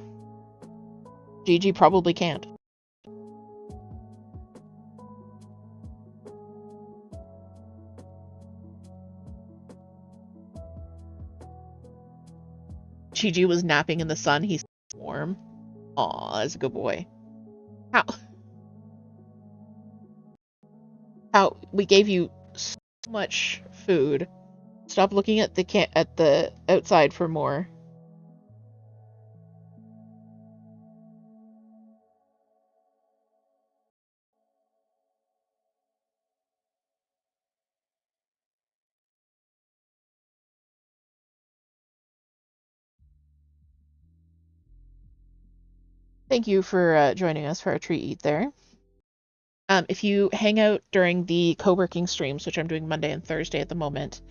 Gigi probably can't. Gigi was napping in the sun. He's warm. Aw, that's a good boy. How we gave you so much food. Stop looking at the outside for more. Thank you for joining us for our treat eat there. If you hang out during the co-working streams, which I'm doing Monday and Thursday at the moment,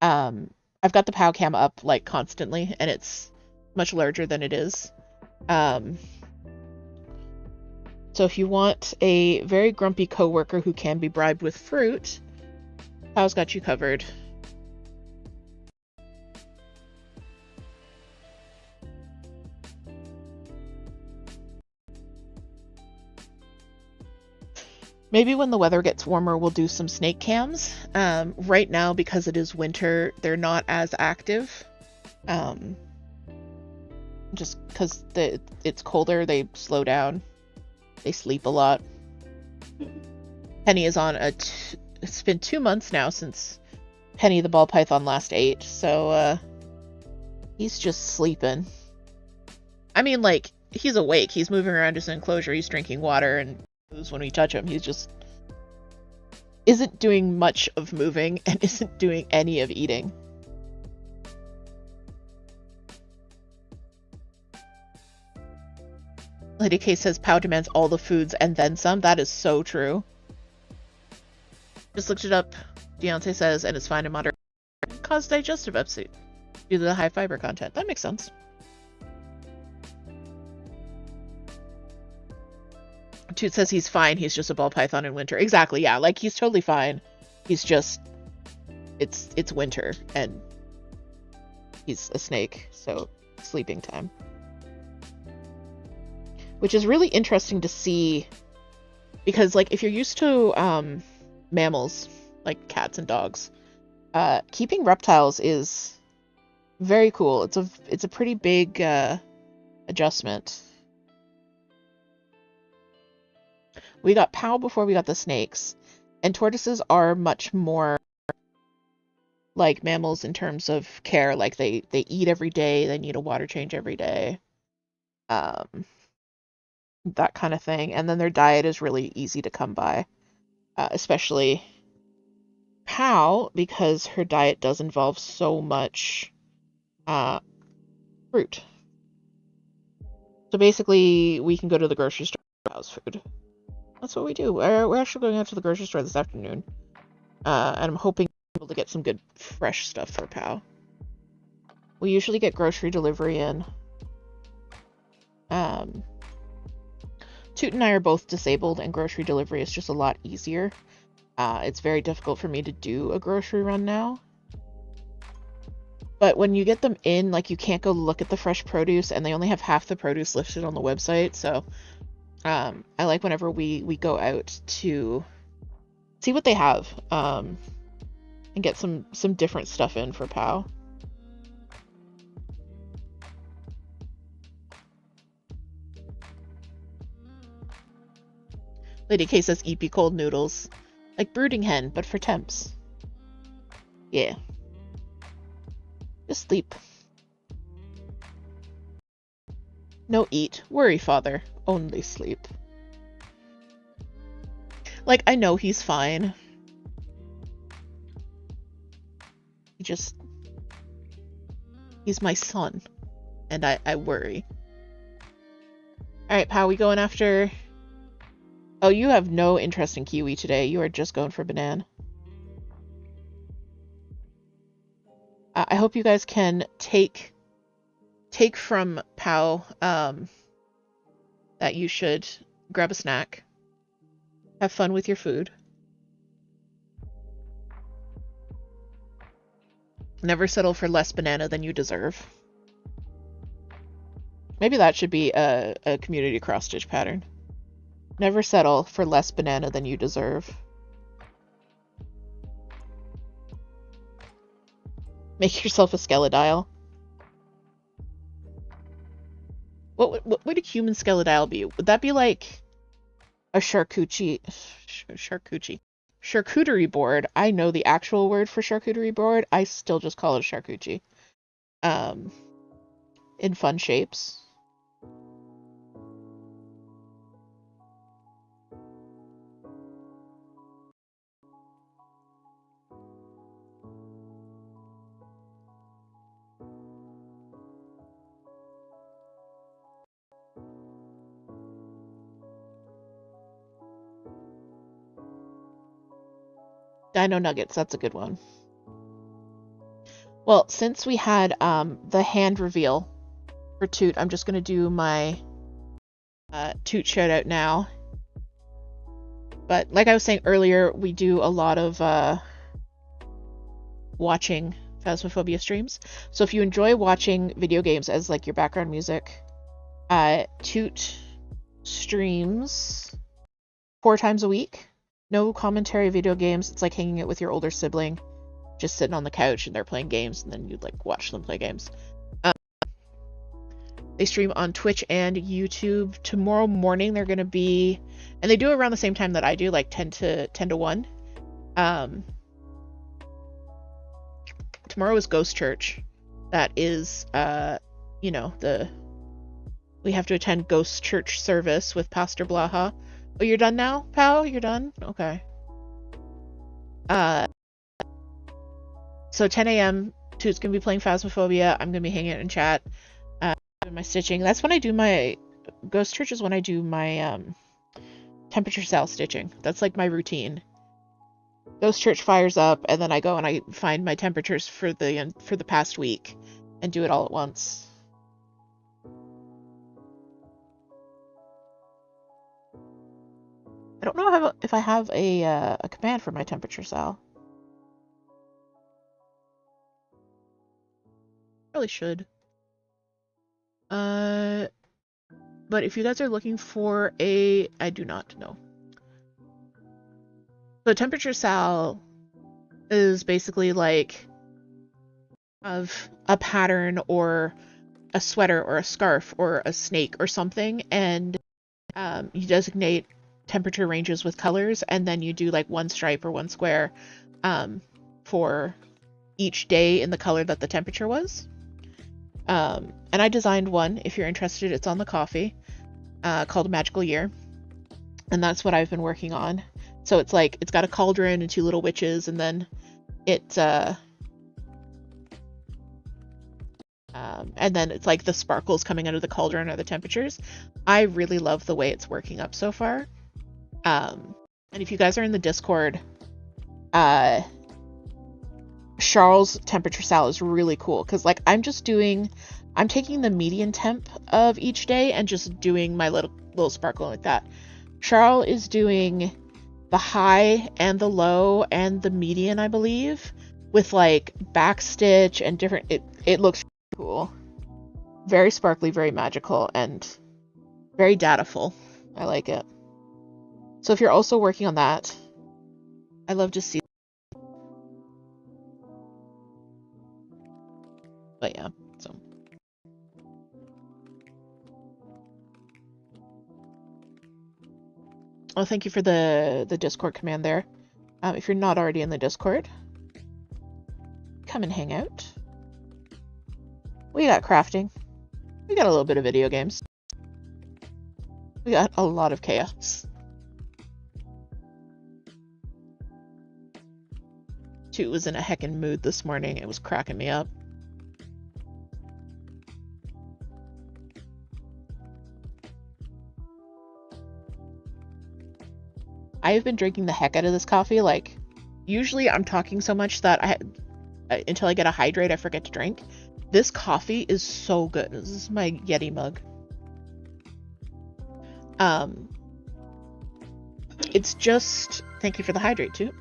I've got the POW cam up like constantly, and it's much larger than it is. So if you want a very grumpy coworker who can be bribed with fruit, POW's got you covered. Maybe when the weather gets warmer, we'll do some snake cams. Right now, because it is winter, they're not as active. Just because it's colder, they slow down. They sleep a lot. Penny is on it's been 2 months now since Penny the ball python last ate, so he's just sleeping. I mean, like, he's awake. He's moving around his enclosure. He's drinking water, and when we touch him, he's just isn't doing much of moving and isn't doing any of eating. Lady K says POW demands all the foods and then some. That is so true. Just looked it up. Beyonce says, and it's fine in moderate. Cause digestive upset due to the high fiber content. That makes sense. Toot says he's fine. He's just a ball python in winter. Exactly. Yeah. Like, he's totally fine. He's just, it's winter and he's a snake. So sleeping time. Which is really interesting to see because, like, if you're used to mammals like cats and dogs, keeping reptiles is very cool. It's a pretty big adjustment. We got POW before we got the snakes, and tortoises are much more like mammals in terms of care. Like, they eat every day, they need a water change every day. That kind of thing. And then their diet is really easy to come by, especially POW, because her diet does involve so much fruit. So basically, we can go to the grocery store for POW's food. That's what we do. We're actually going out to the grocery store this afternoon, and I'm hoping to be able to get some good fresh stuff for POW. We usually get grocery delivery in. Toot and I are both disabled, and grocery delivery is just a lot easier. It's very difficult for me to do a grocery run now. But when you get them in, like, you can't go look at the fresh produce, and they only have half the produce listed on the website, so I like whenever we go out to see what they have, and get some different stuff in for POW. Lady K says eat be cold noodles. Like brooding hen, but for temps. Yeah. Just sleep. No eat. Worry, father. Only sleep. Like, I know he's fine. He's my son. And I worry. Alright, POW, we going after Oh, you have no interest in kiwi today. You are just going for banana. I hope you guys can take from Pow that you should grab a snack, have fun with your food. Never settle for less banana than you deserve. Maybe that should be a community cross-stitch pattern. Never settle for less banana than you deserve. Make yourself a skeledile. What would a human skeledile be? Would that be like a charcuterie board? I know the actual word for charcuterie board. I still just call it a charcuterie. In fun shapes. Dino Nuggets, that's a good one. Well, since we had the hand reveal for Toot, I'm just going to do my Toot shout out now. But like I was saying earlier, we do a lot of watching Phasmophobia streams. So if you enjoy watching video games as like your background music, Toot streams 4 times a week. No commentary video games. It's like hanging out with your older sibling, just sitting on the couch and they're playing games, and then you'd like watch them play games. They stream on Twitch and YouTube. Tomorrow morning they're gonna be, and they do it around the same time that I do, like 10 to 1. Tomorrow is Ghost Church. That is, you know, we have to attend Ghost Church service with Pastor Blaha. Oh, you're done now, Pal? You're done? Okay. So 10 a.m. Toot's gonna be playing Phasmophobia. I'm gonna be hanging out in chat, doing my stitching. That's when I do my Ghost Church is when I do my temperature cell stitching. That's like my routine. Ghost Church fires up, and then I go and I find my temperatures for the past week, and do it all at once. I don't know if I have a command for my temperature cell. Probably should. But if you guys are looking for I do not know. So temperature cell is basically like of a pattern or a sweater or a scarf or a snake or something, and you designate temperature ranges with colors, and then you do like one stripe or one square for each day in the color that the temperature was. And I designed one, if you're interested. It's on the coffee, called Magical Year, and that's what I've been working on. So it's like, it's got a cauldron and 2 little witches, and then it's and then it's like the sparkles coming out of the cauldron are the temperatures. I really love the way it's working up so far. And if you guys are in the Discord, Charles' temperature cell is really cool, because like I'm taking the median temp of each day and just doing my little sparkle like that. Charles is doing the high and the low and the median, I believe, with like backstitch and different. It looks cool, very sparkly, very magical, and very dataful. I like it. So if you're also working on that, I love to see. But yeah, so. Oh, thank you for the Discord command there. If you're not already in the Discord, come and hang out. We got crafting. We got a little bit of video games. We got a lot of chaos. Toot was in a heckin' mood this morning. It was cracking me up. I've been drinking the heck out of this coffee. Like, usually I'm talking so much that until I get a hydrate, I forget to drink. This coffee is so good. This is my Yeti mug. It's just, thank you for the hydrate too.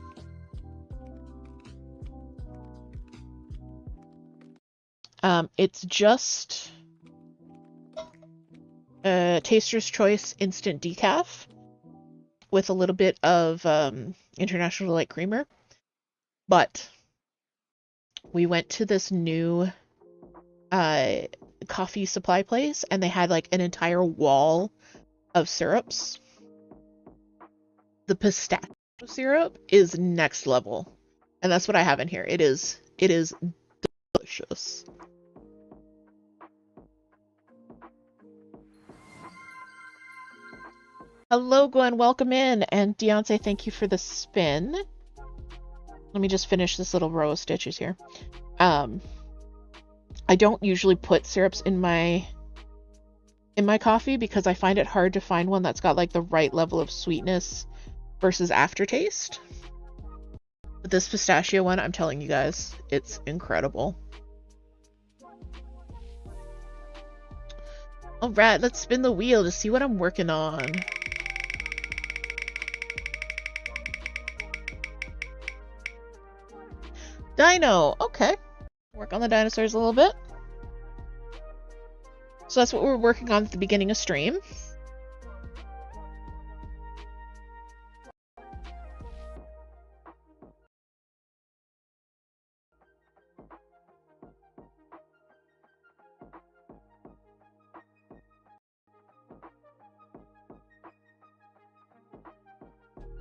It's just Taster's Choice instant decaf with a little bit of International Delight creamer. But we went to this new coffee supply place, and they had like an entire wall of syrups. The pistachio syrup is next level, and that's what I have in here. It is delicious. Hello, Gwen. Welcome in. And Deontay, thank you for the spin. Let me just finish this little row of stitches here. I don't usually put syrups in my coffee because I find it hard to find one that's got like the right level of sweetness versus aftertaste. But this pistachio one, I'm telling you guys, it's incredible. All right, let's spin the wheel to see what I'm working on. Dino, okay. Work on the dinosaurs a little bit. So that's what we're working on at the beginning of stream.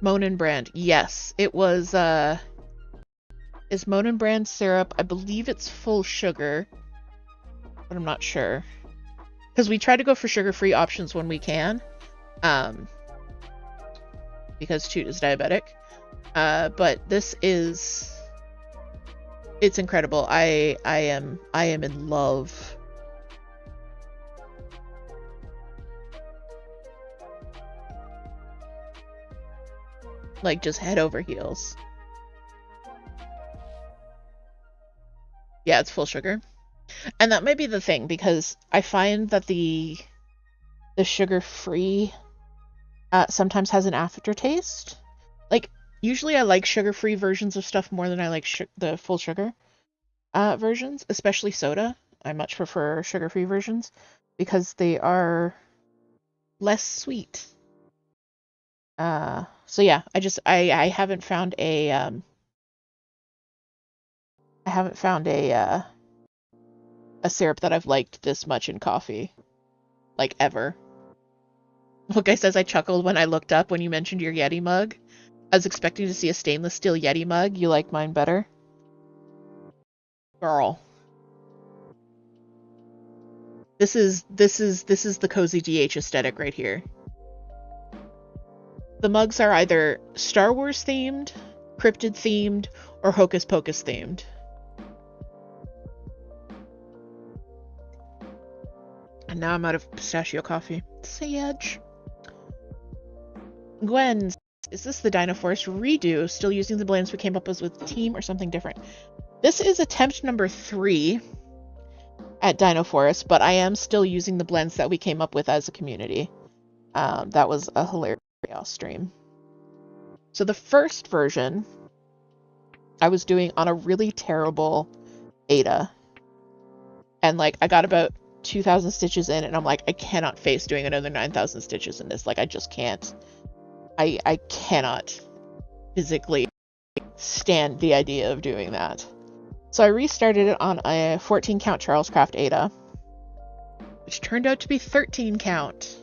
Monin brand, yes. It was, is Monin brand syrup. I believe it's full sugar, but I'm not sure. Because we try to go for sugar-free options when we can. Because Toot is diabetic. But this is... It's incredible. I am in love. Like, just head over heels. Yeah, it's full sugar. And that might be the thing, because I find that the sugar-free sometimes has an aftertaste. Like, usually I like sugar-free versions of stuff more than I like the full sugar versions, especially soda. I much prefer sugar-free versions because they are less sweet. So yeah, I haven't found a a syrup that I've liked this much in coffee, like, ever. One guy says I chuckled when I looked up when you mentioned your Yeti mug. I was expecting to see a stainless steel Yeti mug. You like mine better? Girl. This is the cozy DH aesthetic right here. The mugs are either Star Wars themed, cryptid themed, or Hocus Pocus themed. And now I'm out of pistachio coffee. Sage. Gwen, is this the Dino Forest redo? Still using the blends we came up with team or something different? This is attempt number 3 at Dino Forest, but I am still using the blends that we came up with as a community. That was a hilarious stream. So the first version I was doing on a really terrible Ada. And like I got about 2,000 stitches in and I'm like, I cannot face doing another 9,000 stitches in this. Like, I just can't. I cannot physically stand the idea of doing that. So I restarted it on a 14 count Charles Craft Ada, which turned out to be 13 count.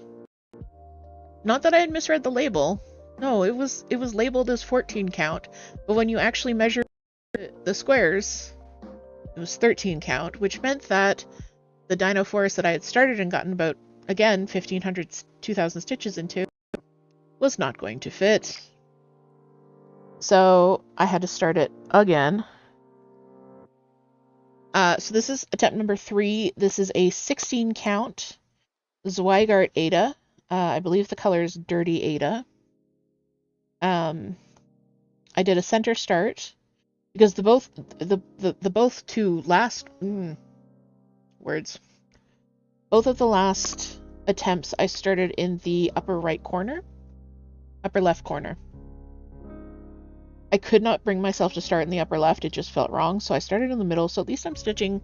Not that I had misread the label. No, it was labeled as 14 count, but when you actually measure the squares, it was 13 count, which meant that the Dino Forest that I had started and gotten about, again, 1,500, 2,000 stitches into was not going to fit. So I had to start it again. So this is attempt number 3. This is a 16 count Zweigart Ada. I believe the color is Dirty Ada. I did a center start because the both two last words. Both of the last attempts I started in the upper right corner, upper left corner. I could not bring myself to start in the upper left, it just felt wrong, so I started in the middle, so at least I'm stitching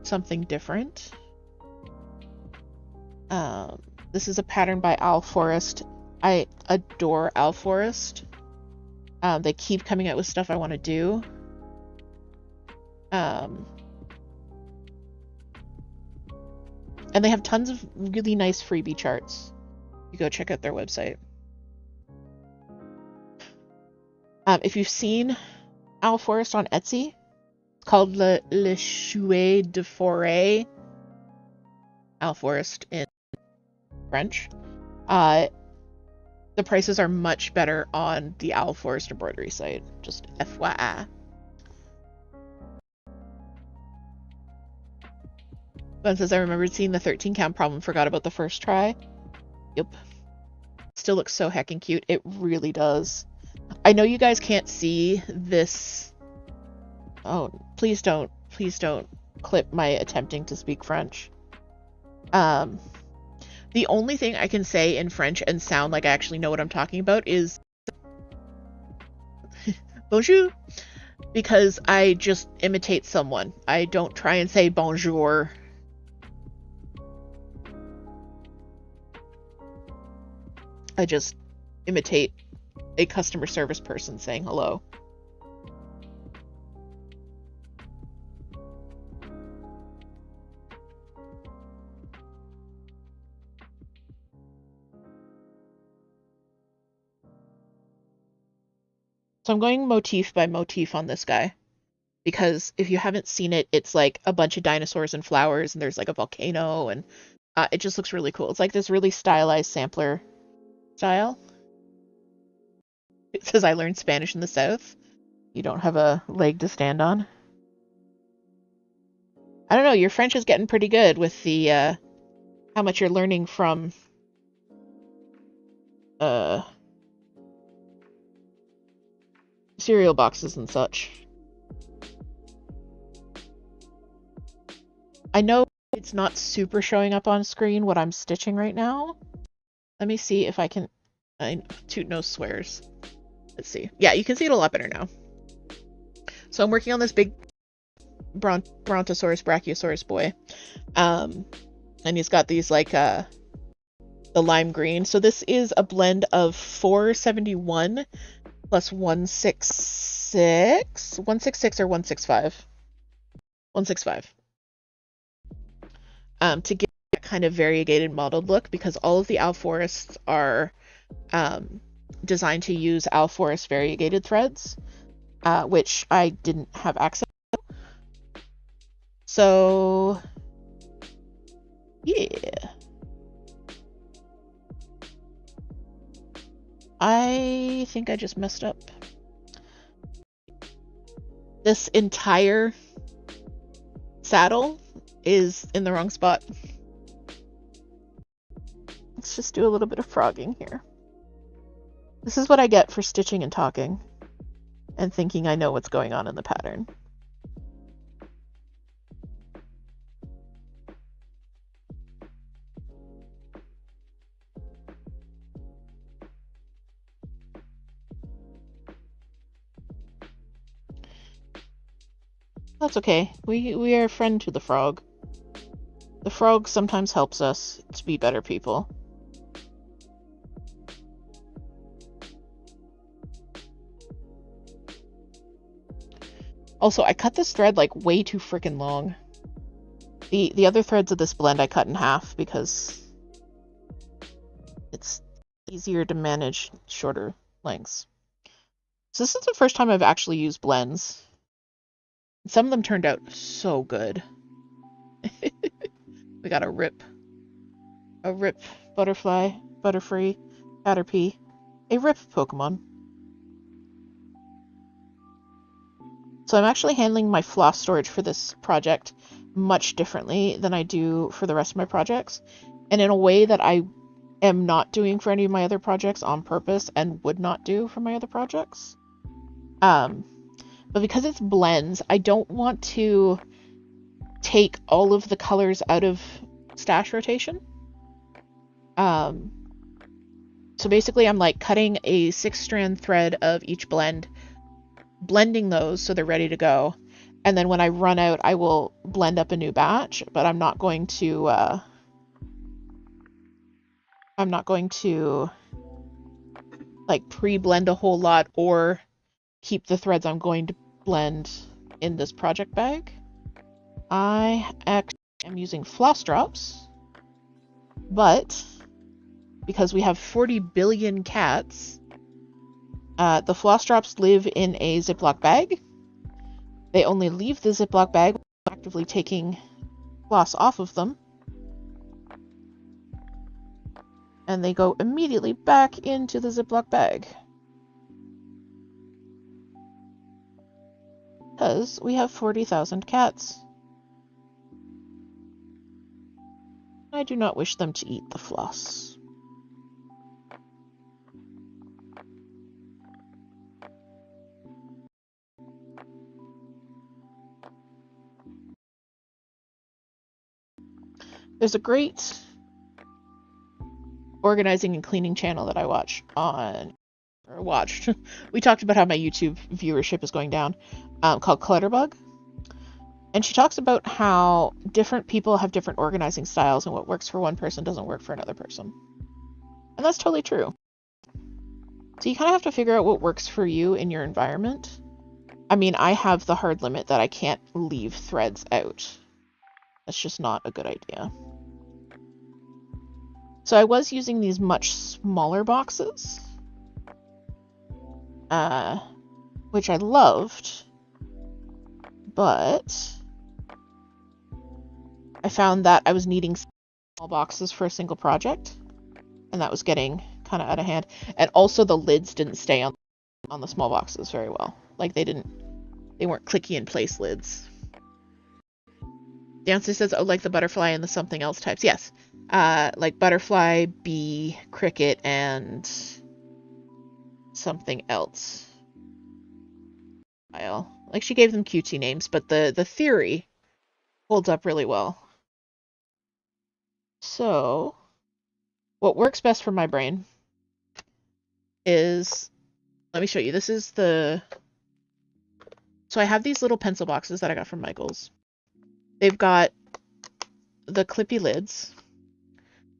something different. This is a pattern by Owl Forest. I adore Owl Forest. They keep coming out with stuff I want to do. And they have tons of really nice freebie charts. You go check out their website. If you've seen Owl Forest on Etsy, it's called Le Chouet de Forêt. Owl Forest in French. The prices are much better on the Owl Forest embroidery site. Just FYI. Ben says, I remembered seeing the 13 count problem, forgot about the first try. Yep. Still looks so heckin' cute. It really does. I know you guys can't see this. Oh, please don't clip my attempting to speak French. The only thing I can say in French and sound like I actually know what I'm talking about is bonjour, because I just imitate someone. I don't try and say bonjour. I just imitate a customer service person saying hello. So I'm going motif by motif on this guy, because if you haven't seen it, it's like a bunch of dinosaurs and flowers, and there's like a volcano, and it just looks really cool. It's like this really stylized sampler style. It says, I learned Spanish in the South. You don't have a leg to stand on. I don't know, your French is getting pretty good with the, how much you're learning from, cereal boxes and such. I know it's not super showing up on screen what I'm stitching right now. Let me see if I can... Toot no swears. Let's see. Yeah, you can see it a lot better now. So I'm working on this big Brontosaurus Brachiosaurus boy. And he's got these like the lime green. So this is a blend of 471 plus 166. 166 or 165. 165. To get that kind of variegated mottled look, because all of the Owl Forests are designed to use Owl Forest variegated threads, which I didn't have access to. So, yeah. I think I just messed up. This entire saddle is in the wrong spot. Let's just do a little bit of frogging here. This is what I get for stitching and talking and thinking I know what's going on in the pattern. That's okay. We are a friend to the frog. The frog sometimes helps us to be better people. Also, I cut this thread like way too freaking long. The other threads of this blend I cut in half because it's easier to manage shorter lengths. So this is the first time I've actually used blends. Some of them turned out so good. We got a rip butterfly, butterfree, caterpie, a rip Pokemon. So I'm actually handling my floss storage for this project much differently than I do for the rest of my projects, and in a way that I am not doing for any of my other projects on purpose and would not do for my other projects. But because it's blends, I don't want to take all of the colors out of stash rotation. So basically I'm like cutting a 6-strand thread of each blend, blending those so they're ready to go. And then when I run out, I will blend up a new batch, but I'm not going to like pre-blend a whole lot or keep the threads I'm going to blend in this project bag. I actually am using floss drops, but because we have 40 billion cats, the floss drops live in a Ziploc bag. They only leave the Ziploc bag when actively taking floss off of them. And they go immediately back into the Ziploc bag. Because we have 40,000 cats. I do not wish them to eat the floss. There's a great organizing and cleaning channel that I watched. We talked about how my YouTube viewership is going down, called Clutterbug. And she talks about how different people have different organizing styles and what works for one person doesn't work for another person. And that's totally true. So you kind of have to figure out what works for you in your environment. I mean, I have the hard limit that I can't leave threads out. That's just not a good idea. So I was using these much smaller boxes, which I loved, but I found that I was needing small boxes for a single project, and that was getting kind of out of hand. And also the lids didn't stay on the small boxes very well. Like they weren't clicky in place lids. Dancer says, oh, like the butterfly and the something else types. Yes. Like butterfly, bee, cricket, and something else. Like she gave them cutesy names, but the theory holds up really well. So, what works best for my brain is, let me show you. This is so I have these little pencil boxes that I got from Michael's. They've got the clippy lids,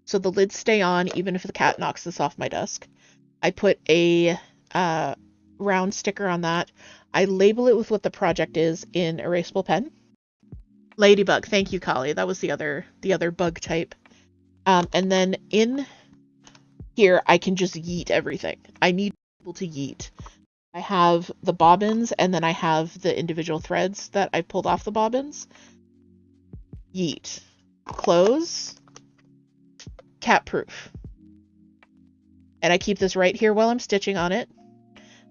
so the lids stay on even if the cat knocks this off my desk. I put a round sticker on that. I label it with what the project is in erasable pen. Ladybug, thank you, Kali. That was the other bug type. And then in here, I can just yeet everything. I need people to yeet. I have the bobbins, and then I have the individual threads that I pulled off the bobbins. Yeet. Close. Cat proof. And I keep this right here while I'm stitching on it.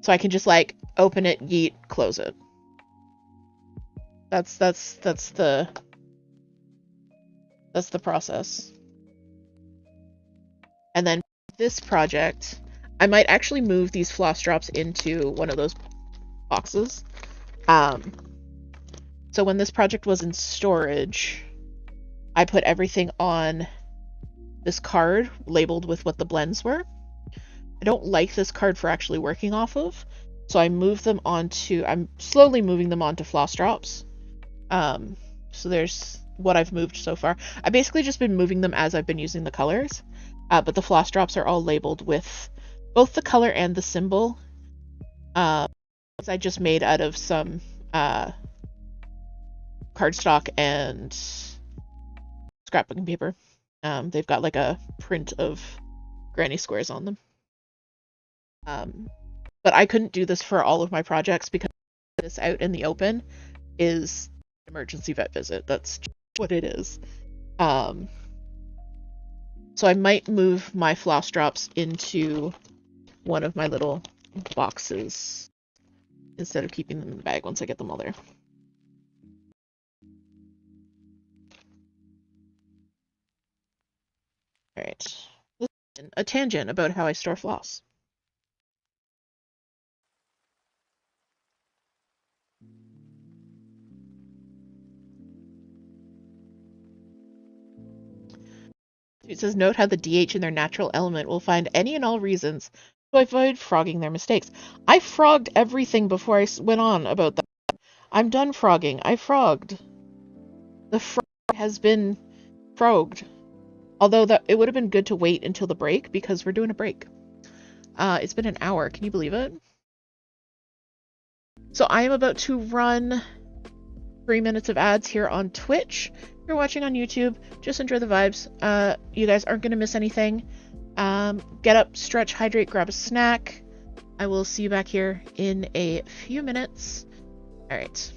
So I can just like open it, yeet, close it. That's the process. And then this project, I might actually move these floss drops into one of those boxes. So when this project was in storage, I put everything on this card labeled with what the blends were. I don't like this card for actually working off of, so I'm slowly moving them onto floss drops. So there's what I've moved so far. I've basically just been moving them as I've been using the colors, but the floss drops are all labeled with both the color and the symbol. I just made out of some cardstock and scrapbooking paper. They've got like a print of granny squares on them. But I couldn't do this for all of my projects because this out in the open is an emergency vet visit. That's what it is. So I might move my floss drops into one of my little boxes instead of keeping them in the bag once I get them all there. Alright. a tangent about how I store floss. It says, note how the DH in their natural element will find any and all reasons to avoid frogging their mistakes. I frogged everything before I went on about that. I'm done frogging. I frogged. The frog has been frogged. Although it would have been good to wait until the break because we're doing a break. It's been an hour. Can you believe it? So I am about to run 3 minutes of ads here on Twitch. If you're watching on YouTube, just enjoy the vibes. You guys aren't going to miss anything. Get up, stretch, hydrate, grab a snack. I will see you back here in a few minutes. All right.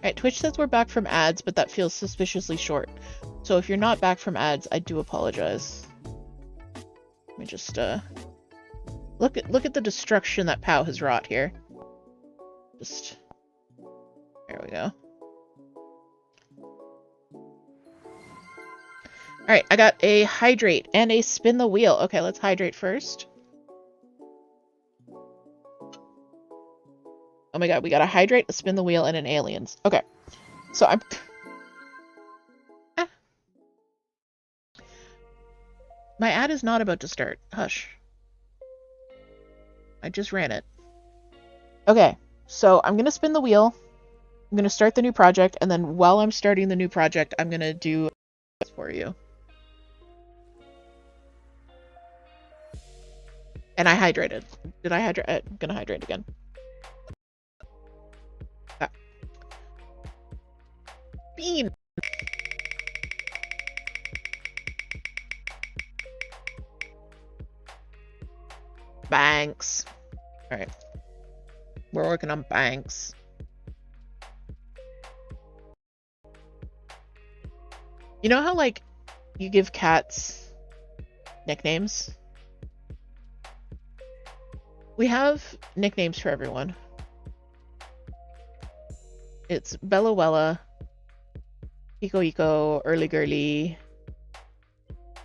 Alright, Twitch says we're back from ads, but that feels suspiciously short. So if you're not back from ads, I do apologize. Let me just look at the destruction that POW has wrought here. Just there we go. Alright, I got a hydrate and a spin the wheel. Okay, let's hydrate first. Oh my god, we got a hydrate, a spin the wheel, and an aliens. Okay, so My ad is not about to start. Hush. I just ran it. Okay, so I'm going to spin the wheel. I'm going to start the new project, and then while I'm starting the new project, I'm going to do this for you. And I hydrated. Did I hydrate? I'm going to hydrate again. Ah. Bean! Banks. Alright. We're working on banks. You know how, like, you give cats nicknames? We have nicknames for everyone. It's Bella Wella, Eco Eco, Early Girly,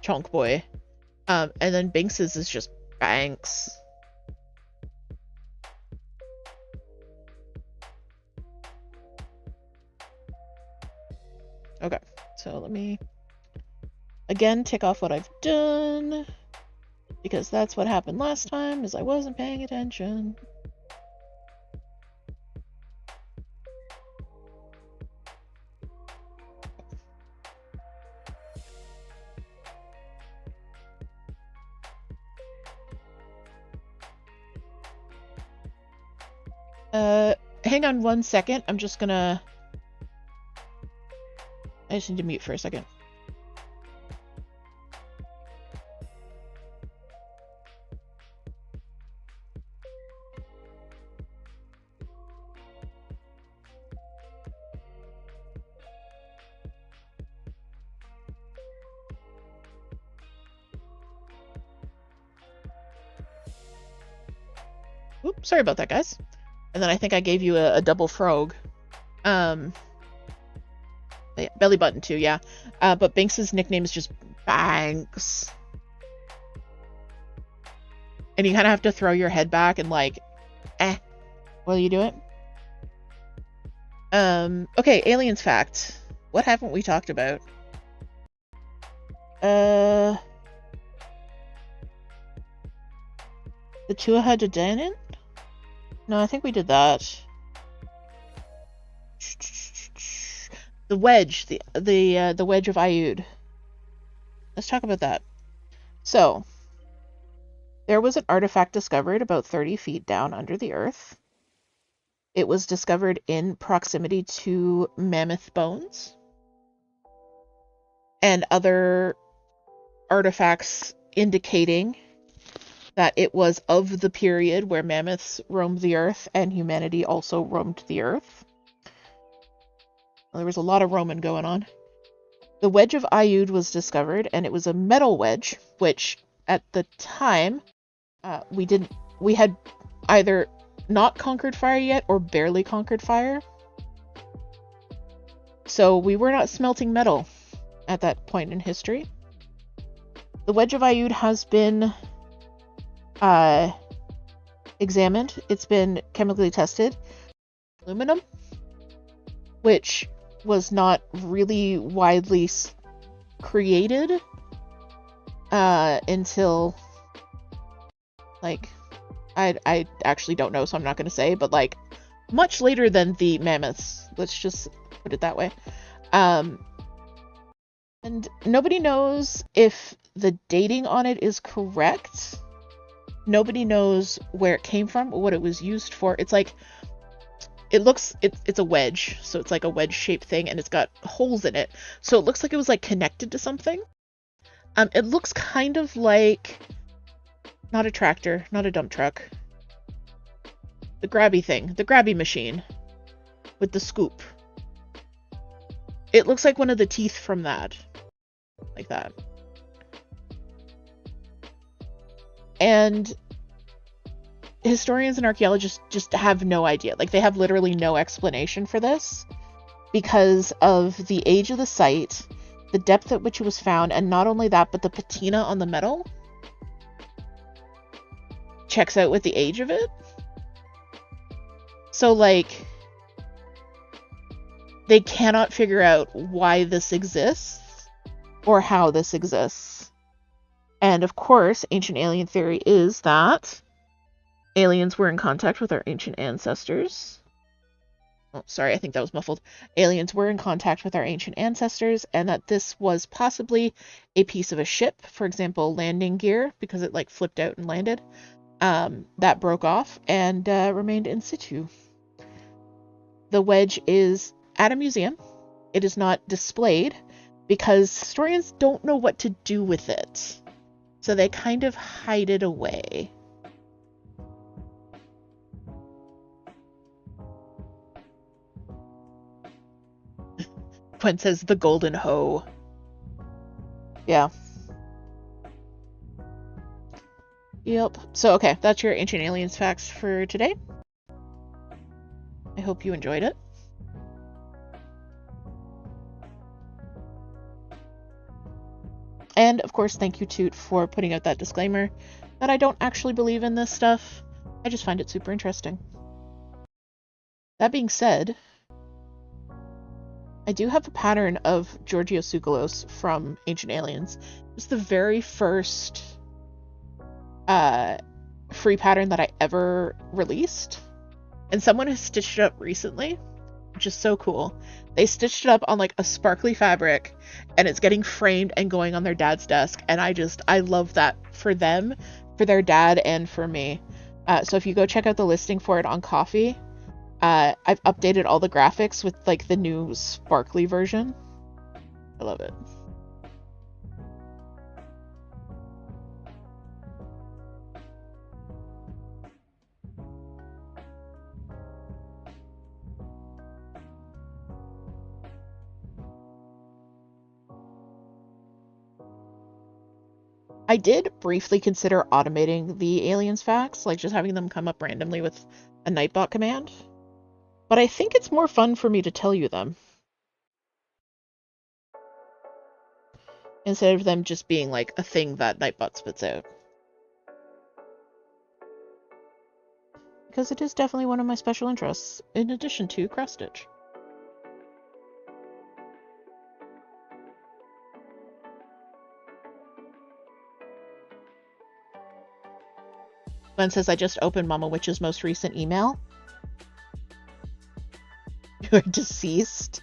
Chonk Boy. And then Binks's is just Banks. Okay, so let me again tick off what I've done, because that's what happened last time, is I wasn't paying attention. Hang on 1 second. I just need to mute for a second. Oops, sorry about that, guys. And then I think I gave you a double frog. Belly button too, yeah. But Banks's nickname is just Banks. And you kind of have to throw your head back and like, while you do it. Okay, aliens fact. What haven't we talked about? The Tuatha No, I think we did that. The wedge, the wedge of Ayud. Let's talk about that. So, there was an artifact discovered about 30 feet down under the earth. It was discovered in proximity to mammoth bones and other artifacts indicating that it was of the period where mammoths roamed the earth and humanity also roamed the earth. Well, there was a lot of roaming going on. The wedge of Ayud was discovered, and it was a metal wedge, which at the time we had either not conquered fire yet or barely conquered fire. So we were not smelting metal at that point in history. The wedge of Ayud has been examined. It's been chemically tested. Aluminum, which was not really widely created until, like, I actually don't know, so I'm not going to say, but like much later than the mammoths. Let's just put it that way. And nobody knows if the dating on it is correct. Nobody knows where it came from or what it was used for. It's like, it's a wedge, so it's like a wedge-shaped thing, and it's got holes in it. So it looks like it was like connected to something. It looks kind of like, not a tractor, not a dump truck. The grabby thing, the grabby machine with the scoop. It looks like one of the teeth from that. Like that. And historians and archaeologists just have no idea. Like, they have literally no explanation for this because of the age of the site, the depth at which it was found, and not only that, but the patina on the metal checks out with the age of it. So, like, they cannot figure out why this exists or how this exists. And of course, ancient alien theory is that aliens were in contact with our ancient ancestors. Oh, sorry, I think that was muffled. Aliens were in contact with our ancient ancestors, and that this was possibly a piece of a ship, for example, landing gear, because it like flipped out and landed, that broke off and remained in situ. The wedge is at a museum. It is not displayed because historians don't know what to do with it. So they kind of hide it away. Gwen says the golden hoe. Yeah. Yep. So, okay, that's your Ancient Aliens facts for today. I hope you enjoyed it. And, of course, thank you, Toot, for putting out that disclaimer that I don't actually believe in this stuff. I just find it super interesting. That being said, I do have a pattern of Georgiosculos from Ancient Aliens. It's the very first free pattern that I ever released. And someone has stitched it up recently, which is so cool. They stitched it up on like a sparkly fabric, and it's getting framed and going on their dad's desk. And I love that for them, for their dad, and for me. So if you go check out the listing for it on Ko-fi, I've updated all the graphics with like the new sparkly version. I love it. I did briefly consider automating the aliens facts, like just having them come up randomly with a Nightbot command. But I think it's more fun for me to tell you them, instead of them just being like a thing that Nightbot spits out. Because it is definitely one of my special interests, in addition to cross stitch. Gwen says, I just opened Mama Witch's most recent email. You're deceased.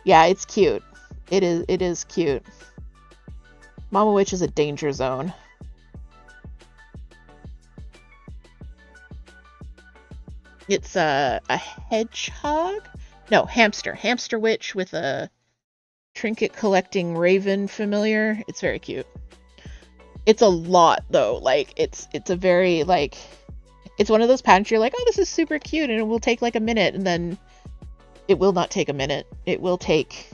Yeah, it's cute. It is cute. Mama Witch is a danger zone. It's a hedgehog? No, hamster. Hamster witch with a trinket collecting raven familiar. It's very cute. It's a lot though. Like it's a very like, it's one of those patterns you're like, oh, this is super cute, and it will take like a minute, and then it will not take a minute. It will take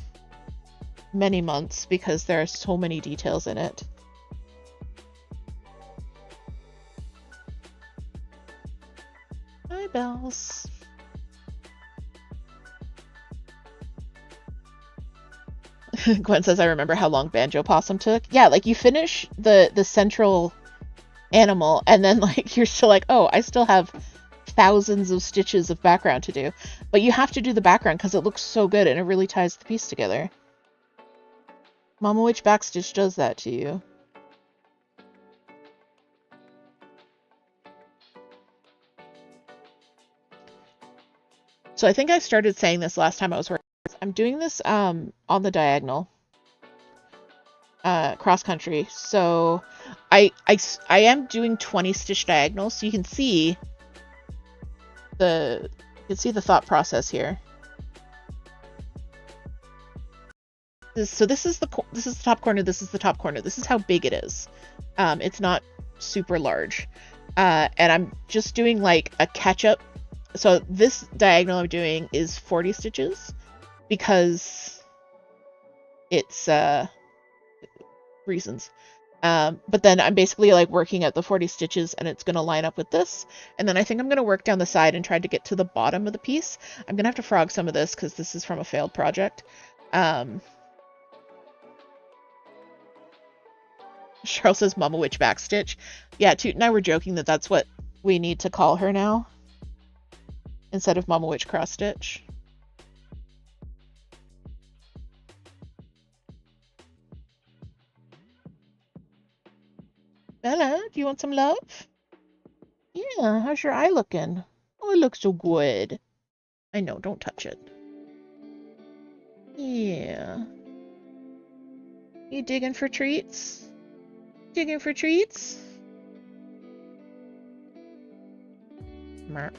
many months because there are so many details in it. Hi, Bells. Gwen says, I remember how long Banjo Possum took. Yeah, like you finish the central animal, and then like you're still like, oh, I still have thousands of stitches of background to do. But you have to do the background because it looks so good and it really ties the piece together. Mama Witch Backstitch does that to you. So I think I started saying this last time I was working. I'm doing this on the diagonal, cross country. So I am doing 20 stitch diagonals, so you can see the thought process here. So this is the top corner. This is the top corner. This is how big it is. It's not super large, and I'm just doing like a catch up. So this diagonal I'm doing is 40 stitches because it's reasons. But then I'm basically like working at the 40 stitches, and it's going to line up with this. And then I think I'm going to work down the side and try to get to the bottom of the piece. I'm going to have to frog some of this because this is from a failed project. Cheryl says Mama Witch Backstitch. Yeah, Toot and I were joking that that's what we need to call her now, instead of Mama Witch Cross Stitch. Bella, do you want some love? Yeah, how's your eye looking? Oh, it looks so good. I know, don't touch it. Yeah. You digging for treats? Digging for treats? Mer.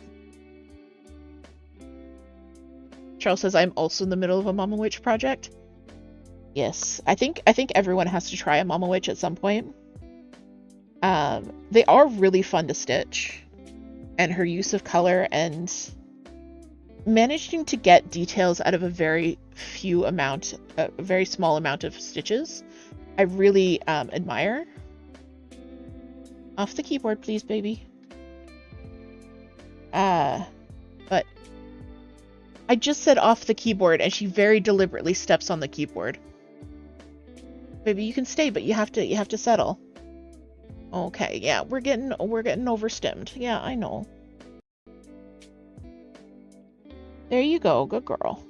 Charles says I'm also in the middle of a Mama Witch project. Yes, I think everyone has to try a Mama Witch at some point. They are really fun to stitch, and her use of color and managing to get details out of a very small amount of stitches, I really admire. Off the keyboard, please, baby. But I just said off the keyboard, and she very deliberately steps on the keyboard. Baby, you can stay, but you have to settle. Okay, yeah, we're getting overstimmed. Yeah, I know. There you go, good girl.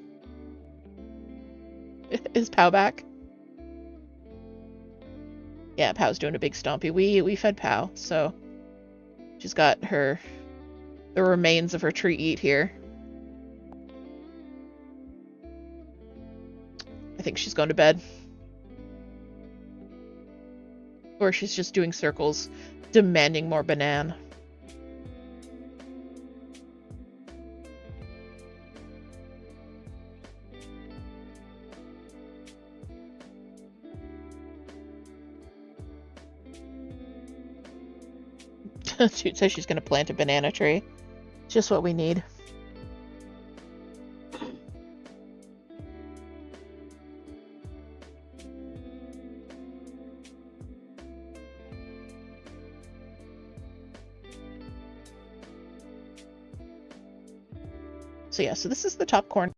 Is Pow back? Yeah, Pow's doing a big stompy. We fed Pow, so she's got the remains of her treat eat here. I think she's going to bed. Or she's just doing circles, demanding more banana. Toot says she's going to plant a banana tree. Just what we need. So yeah, so this is the top corner.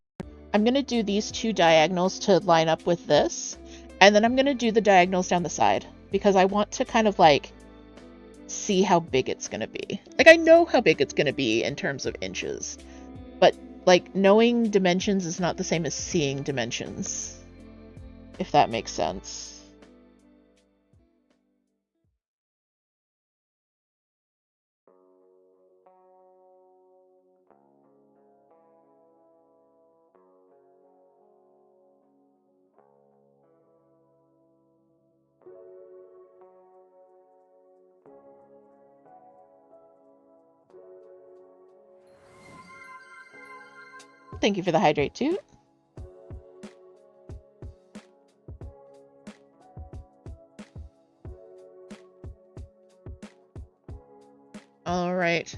I'm going to do these two diagonals to line up with this. And then I'm going to do the diagonals down the side. Because I want to kind of like see how big it's going to be. Like, I know how big it's going to be in terms of inches. But like, knowing dimensions is not the same as seeing dimensions. If that makes sense. Thank you for the hydrate, too. All right.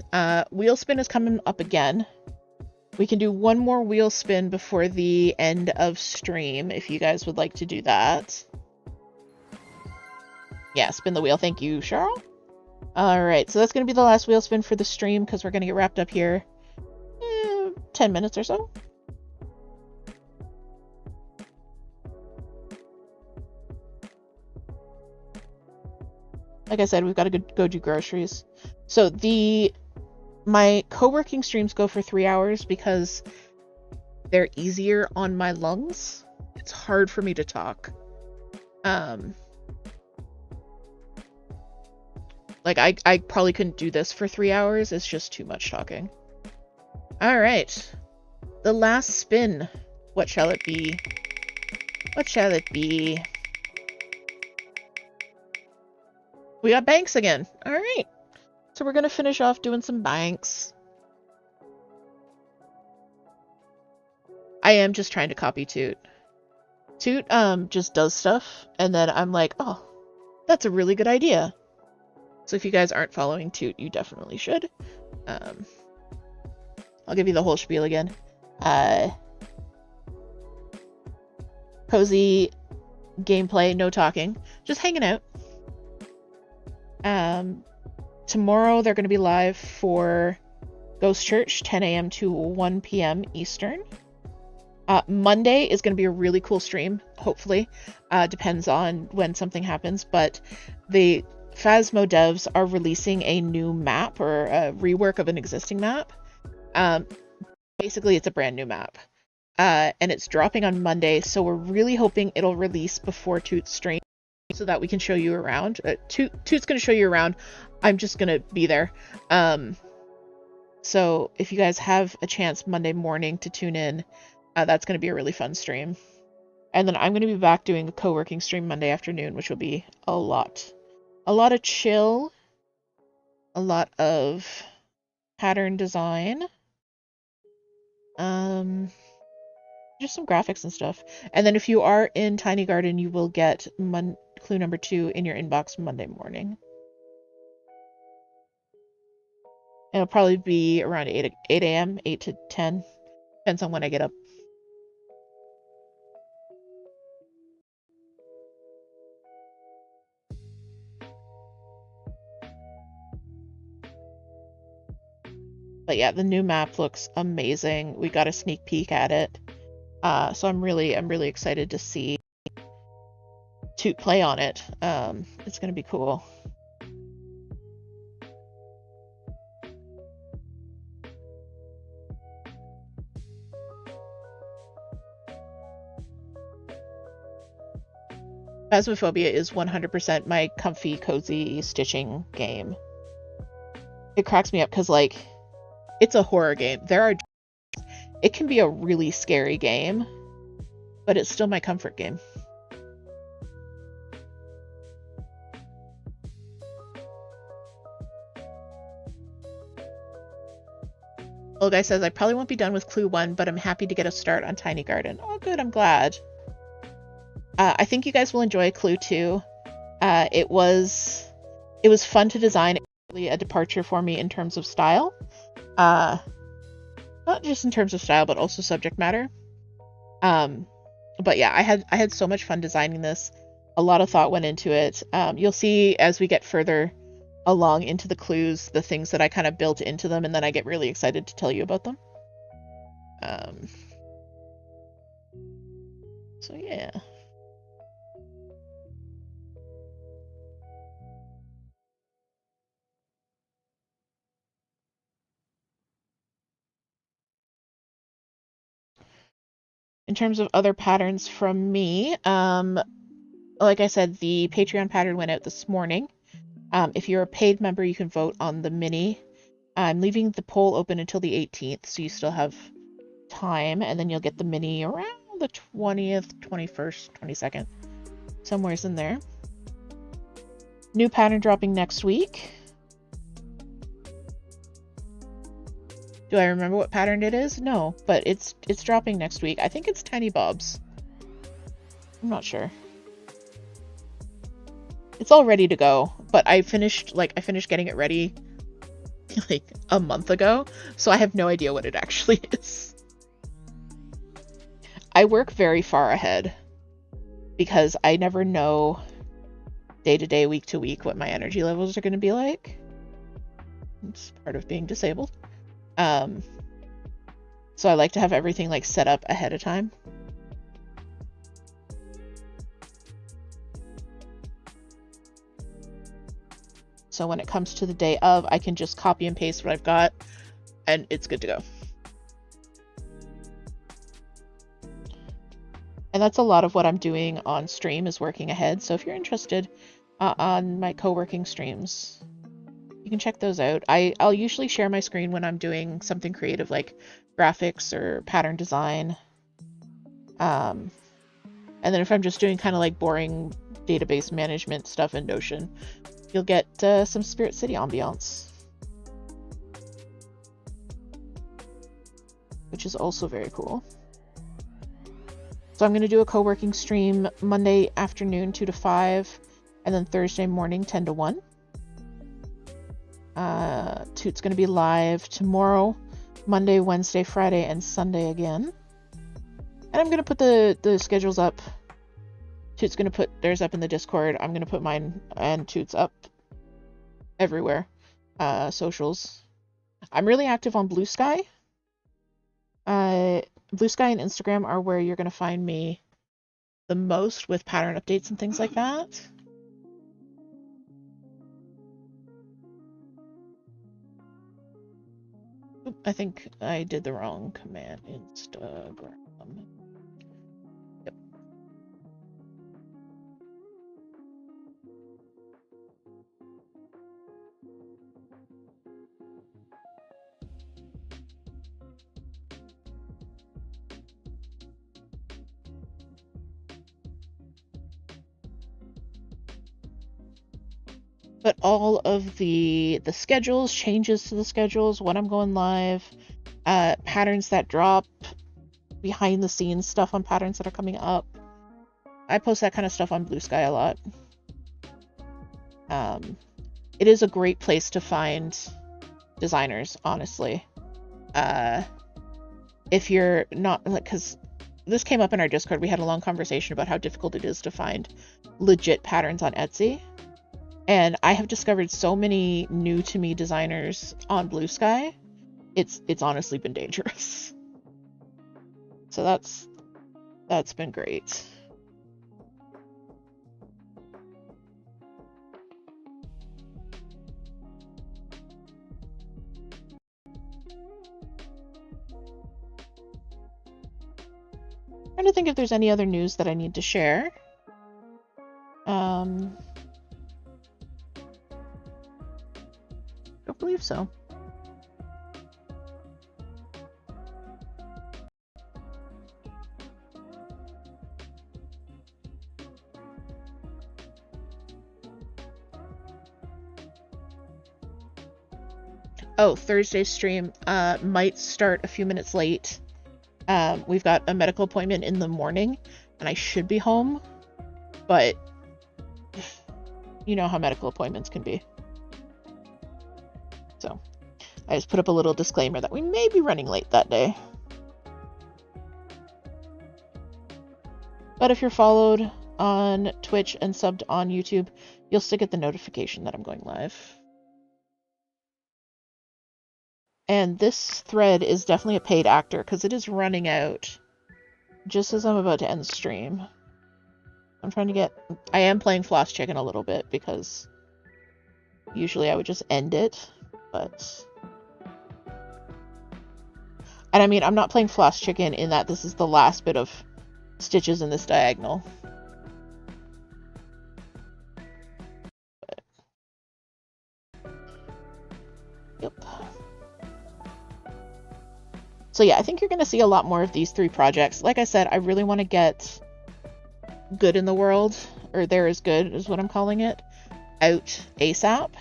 Wheel spin is coming up again. We can do one more wheel spin before the end of stream, if you guys would like to do that. Yeah, spin the wheel. Thank you, Cheryl. All right, so that's going to be the last wheel spin for the stream, because we're going to get wrapped up here 10 minutes or so. Like I said, we've got to go do groceries. So my co-working streams go for 3 hours because they're easier on my lungs. It's hard for me to talk. Like, I probably couldn't do this for 3 hours. It's just too much talking. All right. The last spin. What shall it be? What shall it be? We got banks again. All right. So we're going to finish off doing some banks. I am just trying to copy Toot. Toot just does stuff, and then I'm like, oh, that's a really good idea. So if you guys aren't following Toot, you definitely should. I'll give you the whole spiel again. Cozy gameplay, no talking. Just hanging out. Tomorrow they're going to be live for Ghost Church, 10 a.m. to 1 p.m. Eastern. Monday is going to be a really cool stream, hopefully. Depends on when something happens, but the Phasmo devs are releasing a new map, or a rework of an existing map. Basically, it's a brand new map. And it's dropping on Monday, so we're really hoping it'll release before Toot's stream, so that we can show you around. Toot's going to show you around. I'm just going to be there. So if you guys have a chance Monday morning to tune in, that's going to be a really fun stream. And then I'm going to be back doing a co-working stream Monday afternoon, which will be a lot of chill, a lot of pattern design, just some graphics and stuff. And then if you are in Tiny Garden, you will get clue number 2 in your inbox Monday morning. It'll probably be around 8 a.m., 8 to 10. Depends on when I get up. But yeah, the new map looks amazing. We got a sneak peek at it. So I'm really excited to see Toot play on it. It's going to be cool. Phasmophobia is 100% my comfy, cozy stitching game. It cracks me up because, like, it's a horror game. It can be a really scary game, but it's still my comfort game. Old Guy says, I probably won't be done with Clue 1, but I'm happy to get a start on Tiny Garden. Oh, good, I'm glad. I think you guys will enjoy Clue 2. It was fun to design. It was really a departure for me in terms of style. Not just in terms of style, but also subject matter. But yeah, I had so much fun designing this. A lot of thought went into it. You'll see as we get further along into the clues, the things that I kind of built into them, and then I get really excited to tell you about them. So yeah. In terms of other patterns from me, like I said, the Patreon pattern went out this morning. If you're a paid member, you can vote on the mini. I'm leaving the poll open until the 18th, so you still have time, and then you'll get the mini around the 20th, 21st, 22nd, somewhere's in there. New pattern dropping next week. Do I remember what pattern it is? No, but it's dropping next week. I think it's Tiny Bob's. I'm not sure. It's all ready to go, but I finished getting it ready like a month ago, so I have no idea what it actually is. I work very far ahead because I never know day to day, week to week what my energy levels are going to be like. It's part of being disabled. So I like to have everything like set up ahead of time. So when it comes to the day of, I can just copy and paste what I've got and it's good to go. And that's a lot of what I'm doing on stream is working ahead. So if you're interested on my co-working streams, you can check those out. I'll usually share my screen when I'm doing something creative like graphics or pattern design. And then if I'm just doing kind of like boring database management stuff in Notion, you'll get some Spirit City ambiance, which is also very cool. So I'm going to do a co-working stream Monday afternoon 2 to 5, and then Thursday morning 10 to 1. Toot's going to be live tomorrow, Monday, Wednesday, Friday, and Sunday again. And I'm going to put the schedules up. Toot's going to put theirs up in the Discord. I'm going to put mine and Toot's up everywhere. Socials. I'm really active on Blue Sky. Blue Sky and Instagram are where you're going to find me the most with pattern updates and things like that. Oop, I think I did the wrong command. Instagram. Yep. but all of the schedules, changes to the schedules, when I'm going live, patterns that drop, behind the scenes stuff on patterns that are coming up. I post that kind of stuff on Blue Sky a lot. It is a great place to find designers, honestly. If you're not, like, because this came up in our Discord, we had a long conversation about how difficult it is to find legit patterns on Etsy. And I have discovered so many new to me designers on Blue Sky. It's honestly been dangerous. So that's been great. Trying to think if there's any other news that I need to share. Don't believe so. Oh, Thursday's stream might start a few minutes late. We've got a medical appointment in the morning, and I should be home, but you know how medical appointments can be. So I just put up a little disclaimer that we may be running late that day. But if you're followed on Twitch and subbed on YouTube, you'll still get the notification that I'm going live. And this thread is definitely a paid actor because it is running out just as I'm about to end the stream. I'm trying to get... I am playing Floss Chicken a little bit because usually I would just end it, but... And I mean, I'm not playing Floss Chicken in that this is the last bit of stitches in this diagonal. But... Yep. So yeah, I think you're going to see a lot more of these 3 projects. Like I said, I really want to get Good in the World, or There Is Good is what I'm calling it, out ASAP.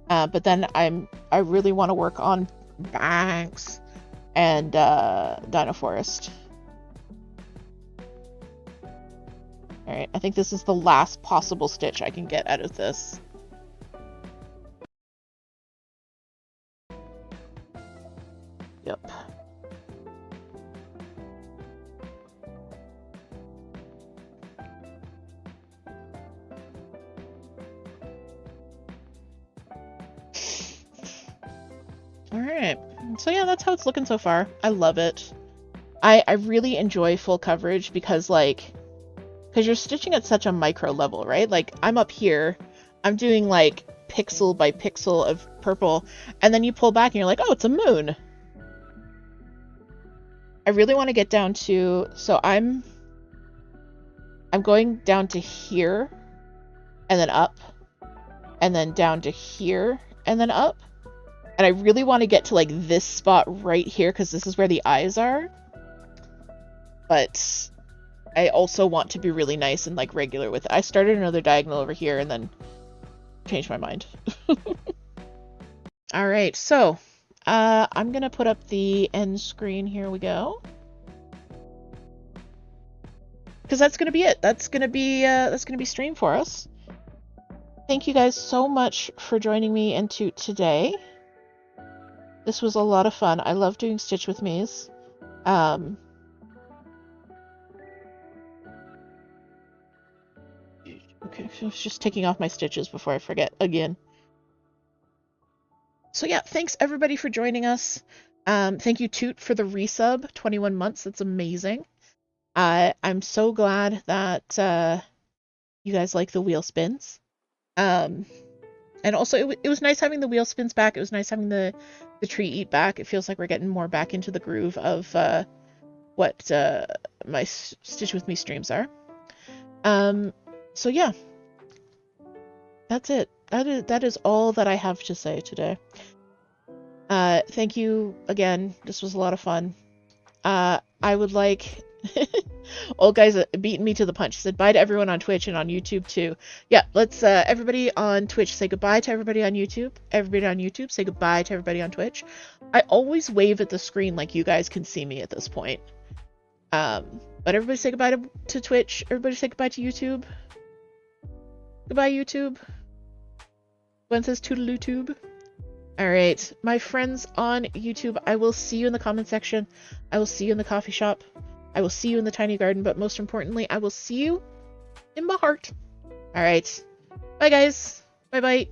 But then I really want to work on Banks and Dino Forest. Alright, I think this is the last possible stitch I can get out of this. Yep. Alright, so yeah, that's how it's looking so far. I love it. I really enjoy full coverage because, like, because you're stitching at such a micro level, right? Like, I'm up here, I'm doing, like, pixel by pixel of purple, and then you pull back and you're like, oh, it's a moon. I really want to get down to, so I'm going down to here, and then up, and then down to here, and then up. And I really want to get to, like, this spot right here, because this is where the eyes are. But I also want to be really nice and, like, regular with it. I started another diagonal over here and then changed my mind. Alright, so I'm going to put up the end screen. Here we go. Because that's going to be it. That's going to be stream for us. Thank you guys so much for joining me and Toot today. This was a lot of fun. I love doing Stitch with Me's. Okay, I was just taking off my stitches before I forget again. So yeah, thanks everybody for joining us. Thank you, Toot, for the resub. 21 months, that's amazing. I'm so glad that you guys like the wheel spins. And also, it was nice having the wheel spins back. It was nice having the tree eat back. It feels like we're getting more back into the groove of what my Stitch With Me streams are. So yeah, that's it. That is all that I have to say today. Thank you again. This was a lot of fun. I would like Old guy's beating me to the punch. He said bye to everyone on Twitch and on YouTube too. Yeah, let's everybody on Twitch say goodbye to everybody on YouTube. Everybody on YouTube say goodbye to everybody on Twitch. I always wave at the screen like you guys can see me at this point. But everybody say goodbye to Twitch. Everybody say goodbye to YouTube. Goodbye, YouTube. Gwen says toodaloo tube. Alright, my friends on YouTube, I will see you in the comment section. I will see you in the coffee shop. I will see you in the tiny garden, but most importantly, I will see you in my heart. Alright. Bye, guys. Bye-bye.